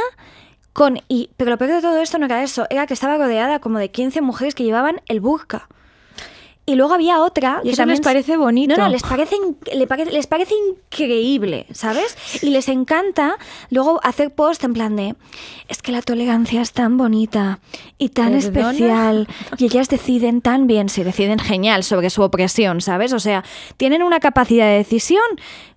pero lo peor de todo esto no era eso, era que estaba rodeada como de 15 mujeres que llevaban el burka. Y luego había otra... Y eso también les parece bonito. No, les parece increíble, ¿sabes? Y les encanta luego hacer post en plan de... Es que la tolerancia es tan bonita y tan especial. Y ellas deciden tan bien, sí, deciden genial sobre su opresión, ¿sabes? O sea, tienen una capacidad de decisión...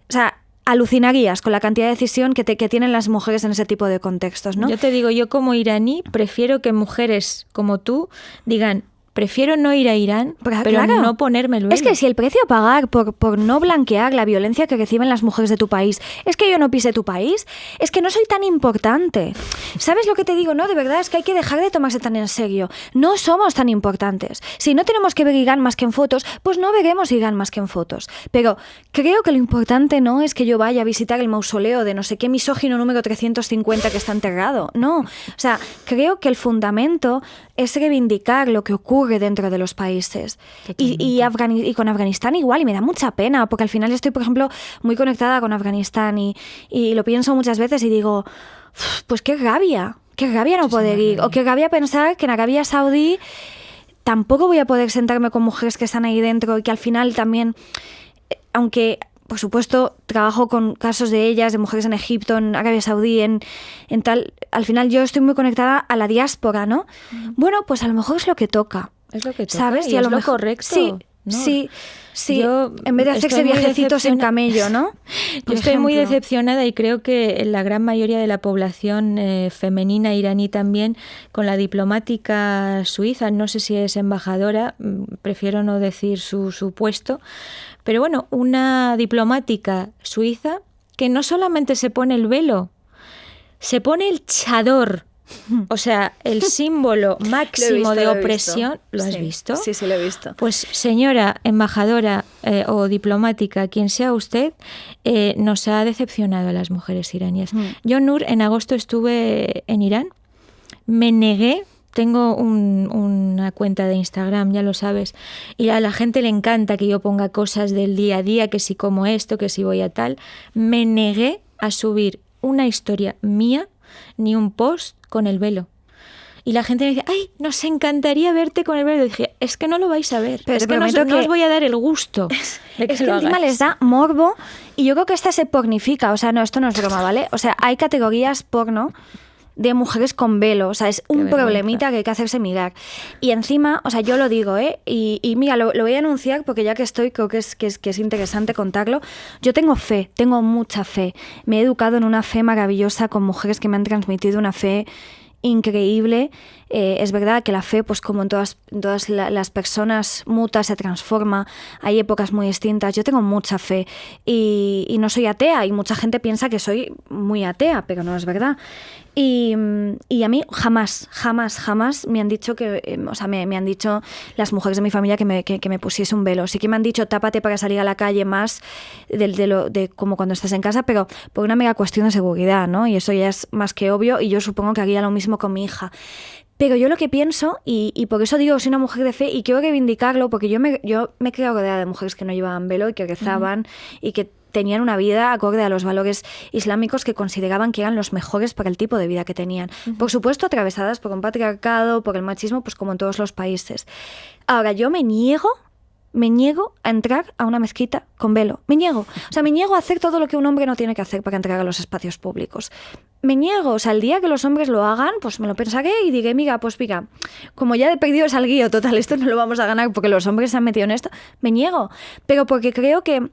O sea, alucinarías con la cantidad de decisión que tienen las mujeres en ese tipo de contextos, ¿no? Yo te digo, yo como iraní prefiero que mujeres como tú digan... Prefiero no ir a Irán, pero claro, no ponerme el velo. Es que si el precio a pagar por no blanquear la violencia que reciben las mujeres de tu país es que yo no pise tu país, es que no soy tan importante. ¿Sabes lo que te digo? No, de verdad, es que hay que dejar de tomarse tan en serio. No somos tan importantes. Si no tenemos que ver Irán más que en fotos, pues no veremos Irán más que en fotos. Pero creo que lo importante no es que yo vaya a visitar el mausoleo de no sé qué misógino número 350 que está enterrado. No. O sea, creo que el fundamento es reivindicar lo que ocurre ocurre dentro de los países. Y con Afganistán igual, y me da mucha pena, porque al final estoy, por ejemplo, muy conectada con Afganistán y lo pienso muchas veces y digo, pues qué rabia no poder ir, o qué rabia pensar que en Arabia Saudí tampoco voy a poder sentarme con mujeres que están ahí dentro y que al final también, aunque por supuesto trabajo con casos de ellas, de mujeres en Egipto, en Arabia Saudí, en tal, al final yo estoy muy conectada a la diáspora, ¿no? Bueno, pues a lo mejor es lo que toca. Es lo que toca, ¿sabes? Y a es lo lo mejor correcto. Sí. No. Sí, yo en vez de hacerse viajecitos en camello, ¿no? Yo estoy muy decepcionada y creo que la gran mayoría de la población femenina iraní también, con la diplomática suiza, no sé si es embajadora, prefiero no decir su puesto, pero bueno, una diplomática suiza que no solamente se pone el velo, se pone el chador. O sea, el símbolo máximo de opresión. ¿Lo has visto? Sí, lo he visto. Pues señora embajadora o diplomática, quien sea usted, nos ha decepcionado a las mujeres iraníes. Yo, Nur, en agosto estuve en Irán, me negué. Tengo una cuenta de Instagram, ya lo sabes, y a la gente le encanta que yo ponga cosas del día a día, que si como esto, que si voy a tal. Me negué a subir una historia mía ni un post con el velo. Y la gente me dice, ay, nos encantaría verte con el velo. Y dije, es que no lo vais a ver. Pero es que no os voy a dar el gusto. Es que encima les da morbo y yo creo que esta se pornifica. O sea, no, esto no es broma, ¿vale? O sea, hay categorías porno de mujeres con velo, o sea, es un problemita que hay que hacerse mirar. Y encima, o sea, yo lo digo, y mira, lo voy a anunciar porque ya que estoy, creo que es interesante contarlo. Yo tengo mucha fe. Me he educado en una fe maravillosa con mujeres que me han transmitido una fe increíble. Es verdad que la fe, pues como en todas las personas, muta, se transforma, hay épocas muy distintas. Yo tengo mucha fe y no soy atea, y mucha gente piensa que soy muy atea, pero no es verdad. Y a mí jamás me han dicho me han dicho las mujeres de mi familia que me pusiese un velo. Sí que me han dicho tápate para salir a la calle más de como cuando estás en casa, pero por una mega cuestión de seguridad, ¿no? Y eso ya es más que obvio, y yo supongo que haría lo mismo con mi hija. Pero yo lo que pienso, y por eso digo, soy una mujer de fe y quiero reivindicarlo, porque yo me he quedado rodeada de mujeres que no llevaban velo y que rezaban y que tenían una vida acorde a los valores islámicos que consideraban que eran los mejores para el tipo de vida que tenían. Por supuesto, atravesadas por un patriarcado, por el machismo, pues como en todos los países. Ahora, yo me niego a entrar a una mezquita con velo. Me niego. O sea, me niego a hacer todo lo que un hombre no tiene que hacer para entrar a los espacios públicos. Me niego. O sea, el día que los hombres lo hagan, pues me lo pensaré y diré, mira, como ya he perdido el salguío, total, esto no lo vamos a ganar porque los hombres se han metido en esto. Me niego. Pero porque creo que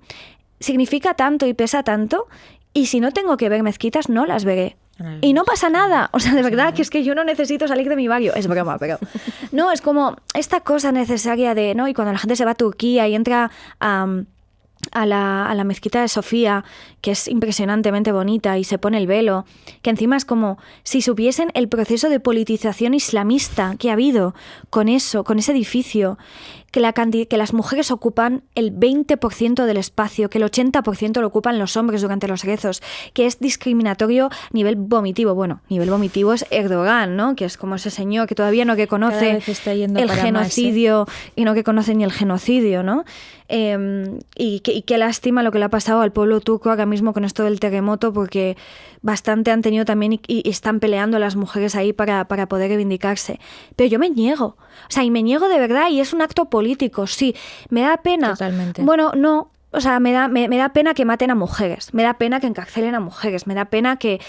significa tanto y pesa tanto, y si no tengo que ver mezquitas, no las veré. Y no pasa nada. O sea, de verdad que es que yo no necesito salir de mi barrio. Es broma, pero no, es como esta cosa necesaria de, ¿no? Y cuando la gente se va a Turquía y entra a la mezquita de Sofía, que es impresionantemente bonita, y se pone el velo, que encima es como si supiesen el proceso de politización islamista que ha habido con eso, con ese edificio, que las mujeres ocupan el 20% del espacio, que el 80% lo ocupan los hombres durante los rezos, que es discriminatorio nivel vomitivo. Bueno, nivel vomitivo es Erdogan, ¿no? Que es como ese señor que todavía no reconoce el genocidio y no reconoce ni el genocidio, ¿no? Y qué lástima lo que le ha pasado al pueblo turco ahora mismo con esto del terremoto, porque bastante han tenido también y están peleando las mujeres ahí para poder reivindicarse. Pero yo me niego, o sea, y me niego de verdad, y es un acto político, sí, me da pena. Totalmente. Bueno, no. O sea, me da pena que maten a mujeres, me da pena que encarcelen a mujeres, me da pena que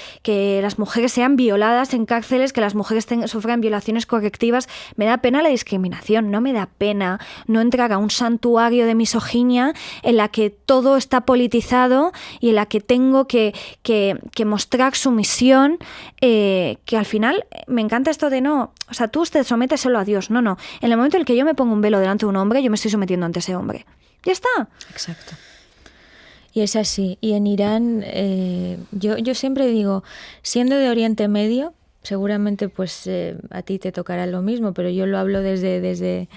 las mujeres sean violadas en cárceles, que las mujeres sufran violaciones correctivas, me da pena la discriminación, no me da pena no entrar a un santuario de misoginia en la que todo está politizado y en la que tengo que mostrar sumisión, que al final me encanta esto de no, o sea, tú te sometes solo a Dios, no, en el momento en el que yo me pongo un velo delante de un hombre, yo me estoy sometiendo ante ese hombre. Ya está. Exacto. Y es así. Y en Irán, yo siempre digo, siendo de Oriente Medio, seguramente pues a ti te tocará lo mismo, pero yo lo hablo desde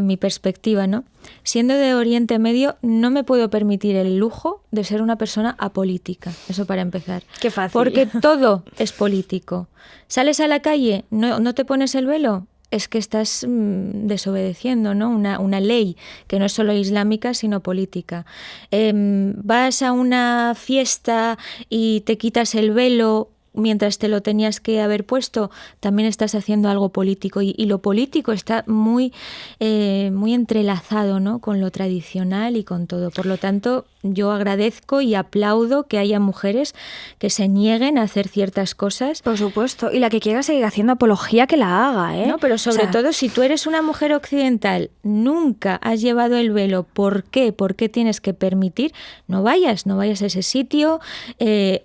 mi perspectiva, ¿no? Siendo de Oriente Medio, no me puedo permitir el lujo de ser una persona apolítica. Eso para empezar. Qué fácil. Porque todo es político. ¿Sales a la calle? ¿No te pones el velo? es que estás desobedeciendo, ¿no? Una ley que no es solo islámica, sino política. Vas a una fiesta y te quitas el velo mientras te lo tenías que haber puesto, también estás haciendo algo político y lo político está muy entrelazado, ¿no? Con lo tradicional y con todo. Por lo tanto, yo agradezco y aplaudo que haya mujeres que se nieguen a hacer ciertas cosas. Por supuesto, y la que quiera seguir haciendo apología que la haga, ¿eh? No, pero sobre todo si tú eres una mujer occidental, nunca has llevado el velo, ¿por qué? ¿Por qué tienes que permitir? No vayas a ese sitio,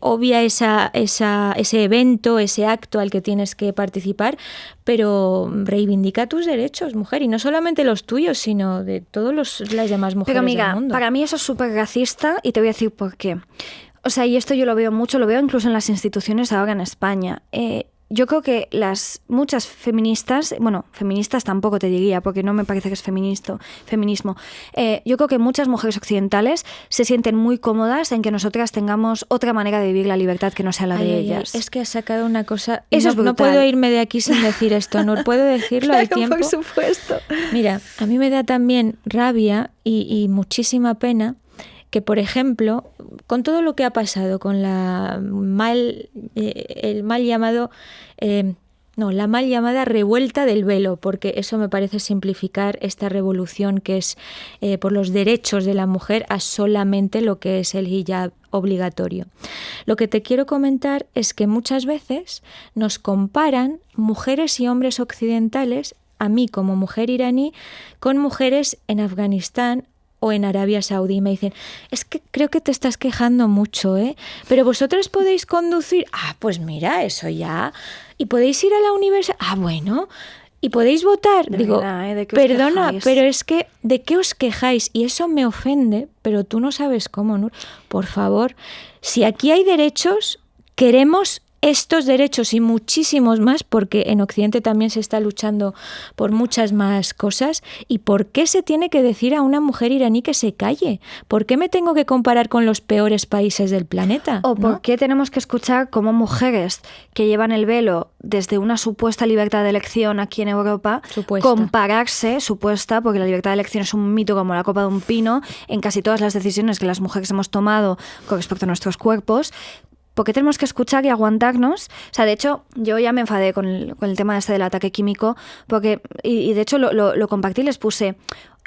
obvia ese evento, ese acto al que tienes que participar, pero reivindica tus derechos, mujer, y no solamente los tuyos, sino de todas las demás mujeres pero amiga, del mundo. Para mí eso es súper racista y te voy a decir por qué. O sea, y esto yo lo veo mucho, lo veo incluso en las instituciones ahora en España. Yo creo que muchas feministas, bueno, feministas tampoco te diría, porque no me parece que es feminismo. Yo creo que muchas mujeres occidentales se sienten muy cómodas en que nosotras tengamos otra manera de vivir la libertad que no sea la de ellas. Es que has sacado una cosa... Eso es brutal. No puedo irme de aquí sin decir esto, no puedo decirlo al tiempo. Por supuesto. Mira, a mí me da también rabia y muchísima pena que, por ejemplo, con todo lo que ha pasado, con la mal llamada revuelta del velo, porque eso me parece simplificar esta revolución que es por los derechos de la mujer a solamente lo que es el hijab obligatorio. Lo que te quiero comentar es que muchas veces nos comparan mujeres y hombres occidentales, a mí como mujer iraní, con mujeres en Afganistán o en Arabia Saudí. Me dicen, es que creo que te estás quejando mucho, ¿eh? Pero vosotros podéis conducir. Ah, pues mira, eso ya. ¿Y podéis ir a la universidad? Ah, bueno. ¿Y podéis votar? Digo, perdona, pero es que, ¿de qué os quejáis? Y eso me ofende, pero tú no sabes cómo, Nur. Por favor, si aquí hay derechos, queremos estos derechos y muchísimos más, porque en Occidente también se está luchando por muchas más cosas. ¿Y por qué se tiene que decir a una mujer iraní que se calle? ¿Por qué me tengo que comparar con los peores países del planeta? ¿O por qué tenemos que escuchar cómo mujeres que llevan el velo desde una supuesta libertad de elección aquí en Europa, compararse, porque la libertad de elección es un mito como la copa de un pino en casi todas las decisiones que las mujeres hemos tomado con respecto a nuestros cuerpos? ¿Por qué tenemos que escuchar y aguantarnos? O sea, de hecho, yo ya me enfadé con el tema del ataque químico, porque y de hecho lo compartí, les puse,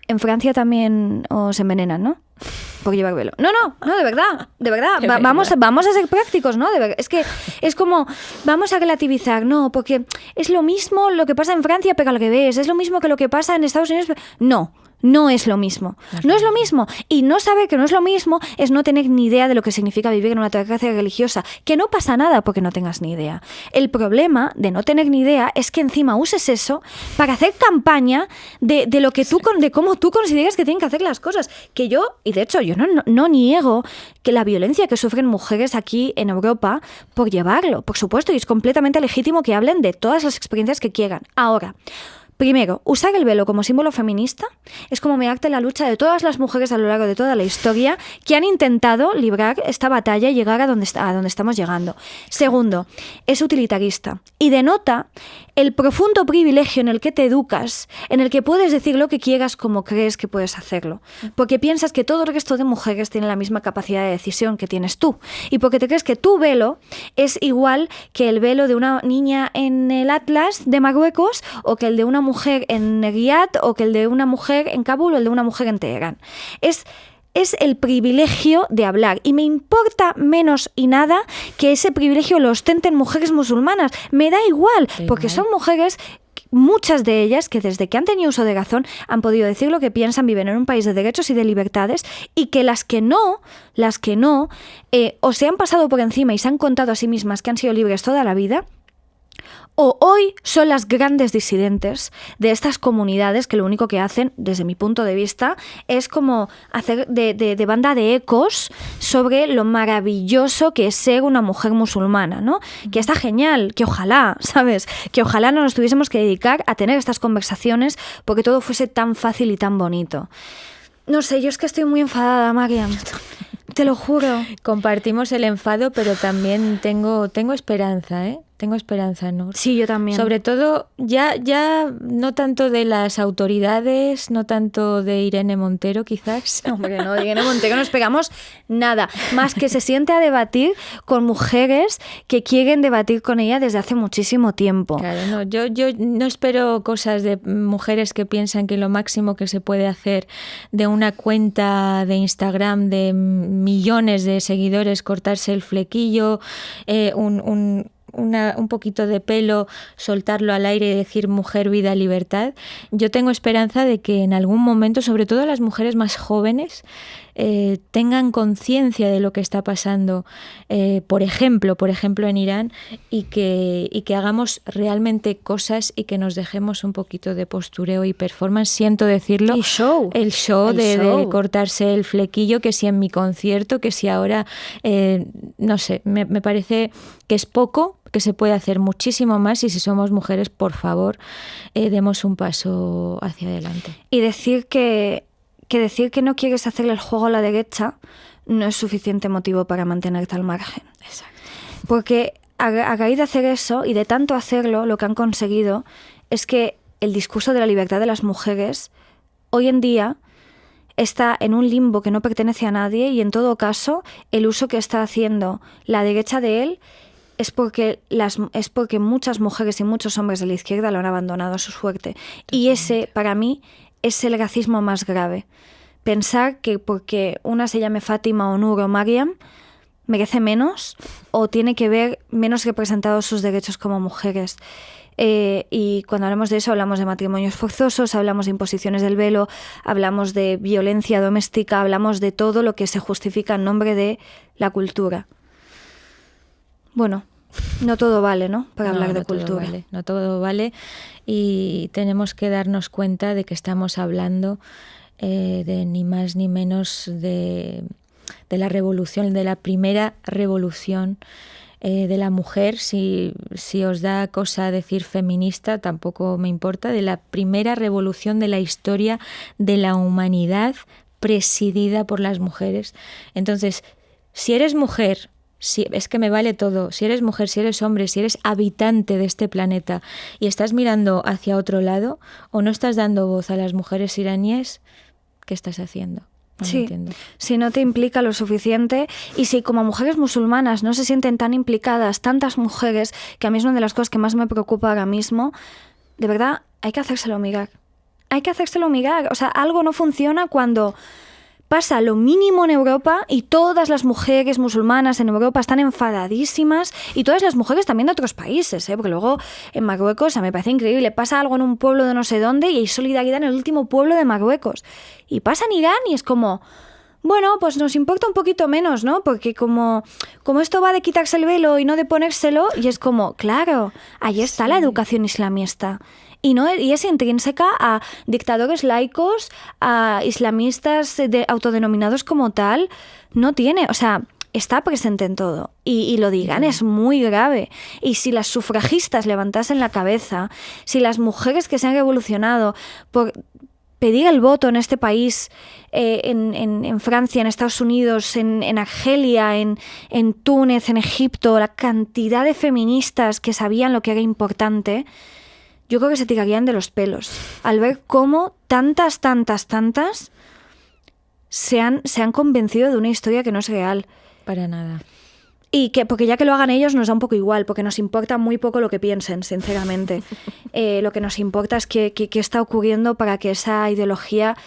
en Francia también os envenenan, ¿no? Por llevar velo. No, de verdad. Vamos a ser prácticos, ¿no? Es que es como, vamos a relativizar, no, porque es lo mismo lo que pasa en Francia, pero al revés, es lo mismo que lo que pasa en Estados Unidos, No es lo mismo. No es lo mismo. Y no saber que no es lo mismo es no tener ni idea de lo que significa vivir en una teocracia religiosa. Que no pasa nada porque no tengas ni idea. El problema de no tener ni idea es que encima uses eso para hacer campaña de lo que de cómo tú consideras que tienen que hacer las cosas. Que yo, y de hecho yo no niego que la violencia que sufren mujeres aquí en Europa por llevarlo, por supuesto, y es completamente legítimo que hablen de todas las experiencias que quieran. Ahora, primero, usar el velo como símbolo feminista es como mirarte la lucha de todas las mujeres a lo largo de toda la historia que han intentado librar esta batalla y llegar a donde estamos llegando. Segundo, es utilitarista y denota el profundo privilegio en el que te educas, en el que puedes decir lo que quieras como crees que puedes hacerlo, porque piensas que todo el resto de mujeres tienen la misma capacidad de decisión que tienes tú y porque te crees que tu velo es igual que el velo de una niña en el Atlas de Marruecos o que el de una mujer en Riad o que el de una mujer en Kabul o el de una mujer en Teherán. Es el privilegio de hablar y me importa menos y nada que ese privilegio lo ostenten mujeres musulmanas. Me da igual, porque son mujeres, muchas de ellas, que desde que han tenido uso de razón han podido decir lo que piensan, viven en un país de derechos y de libertades, y que las que no, o se han pasado por encima y se han contado a sí mismas que han sido libres toda la vida, o hoy son las grandes disidentes de estas comunidades que lo único que hacen, desde mi punto de vista, es como hacer de banda de ecos sobre lo maravilloso que es ser una mujer musulmana, ¿no? Que está genial, que ojalá, ¿sabes? Que ojalá no nos tuviésemos que dedicar a tener estas conversaciones porque todo fuese tan fácil y tan bonito. No sé, yo es que estoy muy enfadada, Mariam. Te lo juro. Compartimos el enfado, pero también tengo esperanza, ¿eh? Tengo esperanza, ¿no? Sí, yo también. Sobre todo, ya no tanto de las autoridades, no tanto de Irene Montero, quizás. Hombre, no, de Irene Montero no esperamos nada, más que se siente a debatir con mujeres que quieren debatir con ella desde hace muchísimo tiempo. Claro, no, yo no espero cosas de mujeres que piensan que lo máximo que se puede hacer de una cuenta de Instagram de millones de seguidores, cortarse el flequillo, un poquito de pelo, soltarlo al aire y decir mujer, vida, libertad. Yo tengo esperanza de que en algún momento, sobre todo las mujeres más jóvenes, tengan conciencia de lo que está pasando, por ejemplo en Irán, y que hagamos realmente cosas y que nos dejemos un poquito de postureo y performance, siento decirlo. Y show. El show de cortarse el flequillo, que si en mi concierto, que si ahora, no sé, me parece que es poco, que se puede hacer muchísimo más, y si somos mujeres, por favor, demos un paso hacia adelante. Y decir que no quieres hacerle el juego a la derecha no es suficiente motivo para mantenerte al margen. Exacto. Porque a raíz de hacer eso y de tanto hacerlo, lo que han conseguido es que el discurso de la libertad de las mujeres hoy en día está en un limbo que no pertenece a nadie, y en todo caso el uso que está haciendo la derecha de él es porque muchas mujeres y muchos hombres de la izquierda lo han abandonado a su suerte. Totalmente. Y ese, para mí, es el racismo más grave. Pensar que porque una se llame Fátima o Nur o Mariam merece menos o tiene que ver menos representados sus derechos como mujeres. Y cuando hablamos de eso hablamos de matrimonios forzosos, hablamos de imposiciones del velo, hablamos de violencia doméstica, hablamos de todo lo que se justifica en nombre de la cultura. No todo vale, ¿no? Para hablar de cultura. No todo vale, y tenemos que darnos cuenta de que estamos hablando de ni más ni menos de la revolución, de la primera revolución de la mujer. Si os da cosa decir feminista, tampoco me importa, de la primera revolución de la historia de la humanidad presidida por las mujeres. Entonces, si eres mujer, es que me vale todo. Si eres mujer, si eres hombre, si eres habitante de este planeta y estás mirando hacia otro lado o no estás dando voz a las mujeres iraníes, ¿qué estás haciendo? No sí, entiendo. Si no te implica lo suficiente, y si como mujeres musulmanas no se sienten tan implicadas tantas mujeres, que a mí es una de las cosas que más me preocupa ahora mismo, de verdad hay que hacérselo mirar. Hay que hacérselo mirar. O sea, algo no funciona cuando pasa lo mínimo en Europa y todas las mujeres musulmanas en Europa están enfadadísimas, y todas las mujeres también de otros países, porque luego en Marruecos, me parece increíble, pasa algo en un pueblo de no sé dónde y hay solidaridad en el último pueblo de Marruecos, y pasa en Irán y es como, bueno, pues nos importa un poquito menos, ¿no? Porque como esto va de quitarse el velo y no de ponérselo, y es como, claro, ahí está la educación islamista. Y es intrínseca a dictadores laicos, a islamistas autodenominados como tal. No tiene, o sea, está presente en todo. Y lo digan, es muy grave. Y si las sufragistas levantasen la cabeza, si las mujeres que se han revolucionado por pedir el voto en este país, en Francia, en Estados Unidos, en Argelia, en Túnez, en Egipto, la cantidad de feministas que sabían lo que era importante, yo creo que se tirarían de los pelos al ver cómo tantas se han convencido de una historia que no es real. Para nada. Y porque ya que lo hagan ellos nos da un poco igual, porque nos importa muy poco lo que piensen, sinceramente. Lo que nos importa es qué está ocurriendo para que esa ideología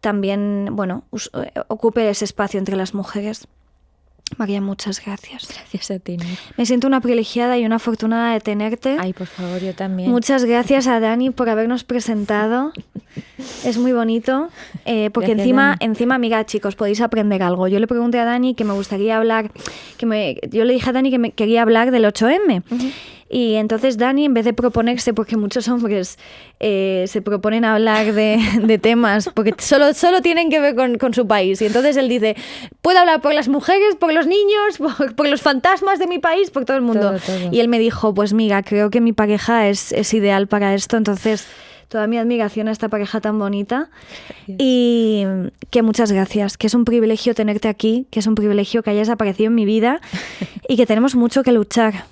también, ocupe ese espacio entre las mujeres. María, muchas gracias. Gracias a ti, Nur. Me siento una privilegiada y una afortunada de tenerte. Ay, por favor, yo también. Muchas gracias a Dani por habernos presentado. Es muy bonito, porque gracias, encima, mira, chicos, podéis aprender algo. Yo le pregunté a Dani que me gustaría hablar, yo le dije a Dani que me quería hablar del 8M. Uh-huh. Y entonces Dani, en vez de proponerse, porque muchos hombres se proponen a hablar de temas, porque solo tienen que ver con su país. Y entonces él dice, puedo hablar por las mujeres, por los niños, por los fantasmas de mi país, por todo el mundo. Todo. Y él me dijo, pues mira, creo que mi pareja es ideal para esto. Entonces, toda mi admiración a esta pareja tan bonita. Gracias. Y que muchas gracias, que es un privilegio tenerte aquí, que es un privilegio que hayas aparecido en mi vida y que tenemos mucho que luchar.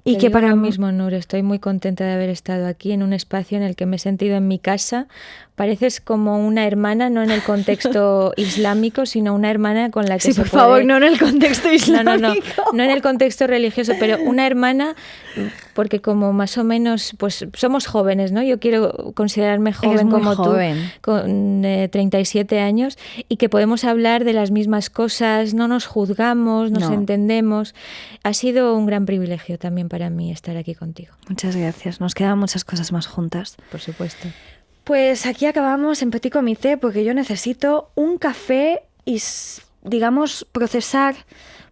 Y que para ahora mí mismo, Nur, estoy muy contenta de haber estado aquí en un espacio en el que me he sentido en mi casa. Pareces como una hermana, no en el contexto islámico, sino una hermana con la que sí, se por puede... favor, no en el contexto islámico. No en el contexto religioso, pero una hermana, porque como más o menos, pues somos jóvenes, ¿no? Yo quiero considerarme joven como joven. tú, con 37 años, y que podemos hablar de las mismas cosas, no nos juzgamos, nos entendemos. Ha sido un gran privilegio también para mí estar aquí contigo. Muchas gracias. Nos quedan muchas cosas más juntas. Por supuesto. Pues aquí acabamos en Petit Comité porque yo necesito un café y, digamos, procesar,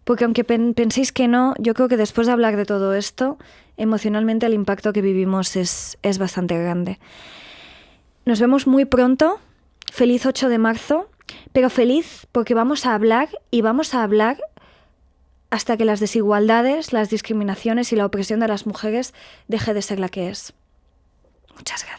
porque aunque penséis que no, yo creo que después de hablar de todo esto, emocionalmente el impacto que vivimos es bastante grande. Nos vemos muy pronto. Feliz 8 de marzo, pero feliz porque vamos a hablar hasta que las desigualdades, las discriminaciones y la opresión de las mujeres deje de ser la que es. Muchas gracias.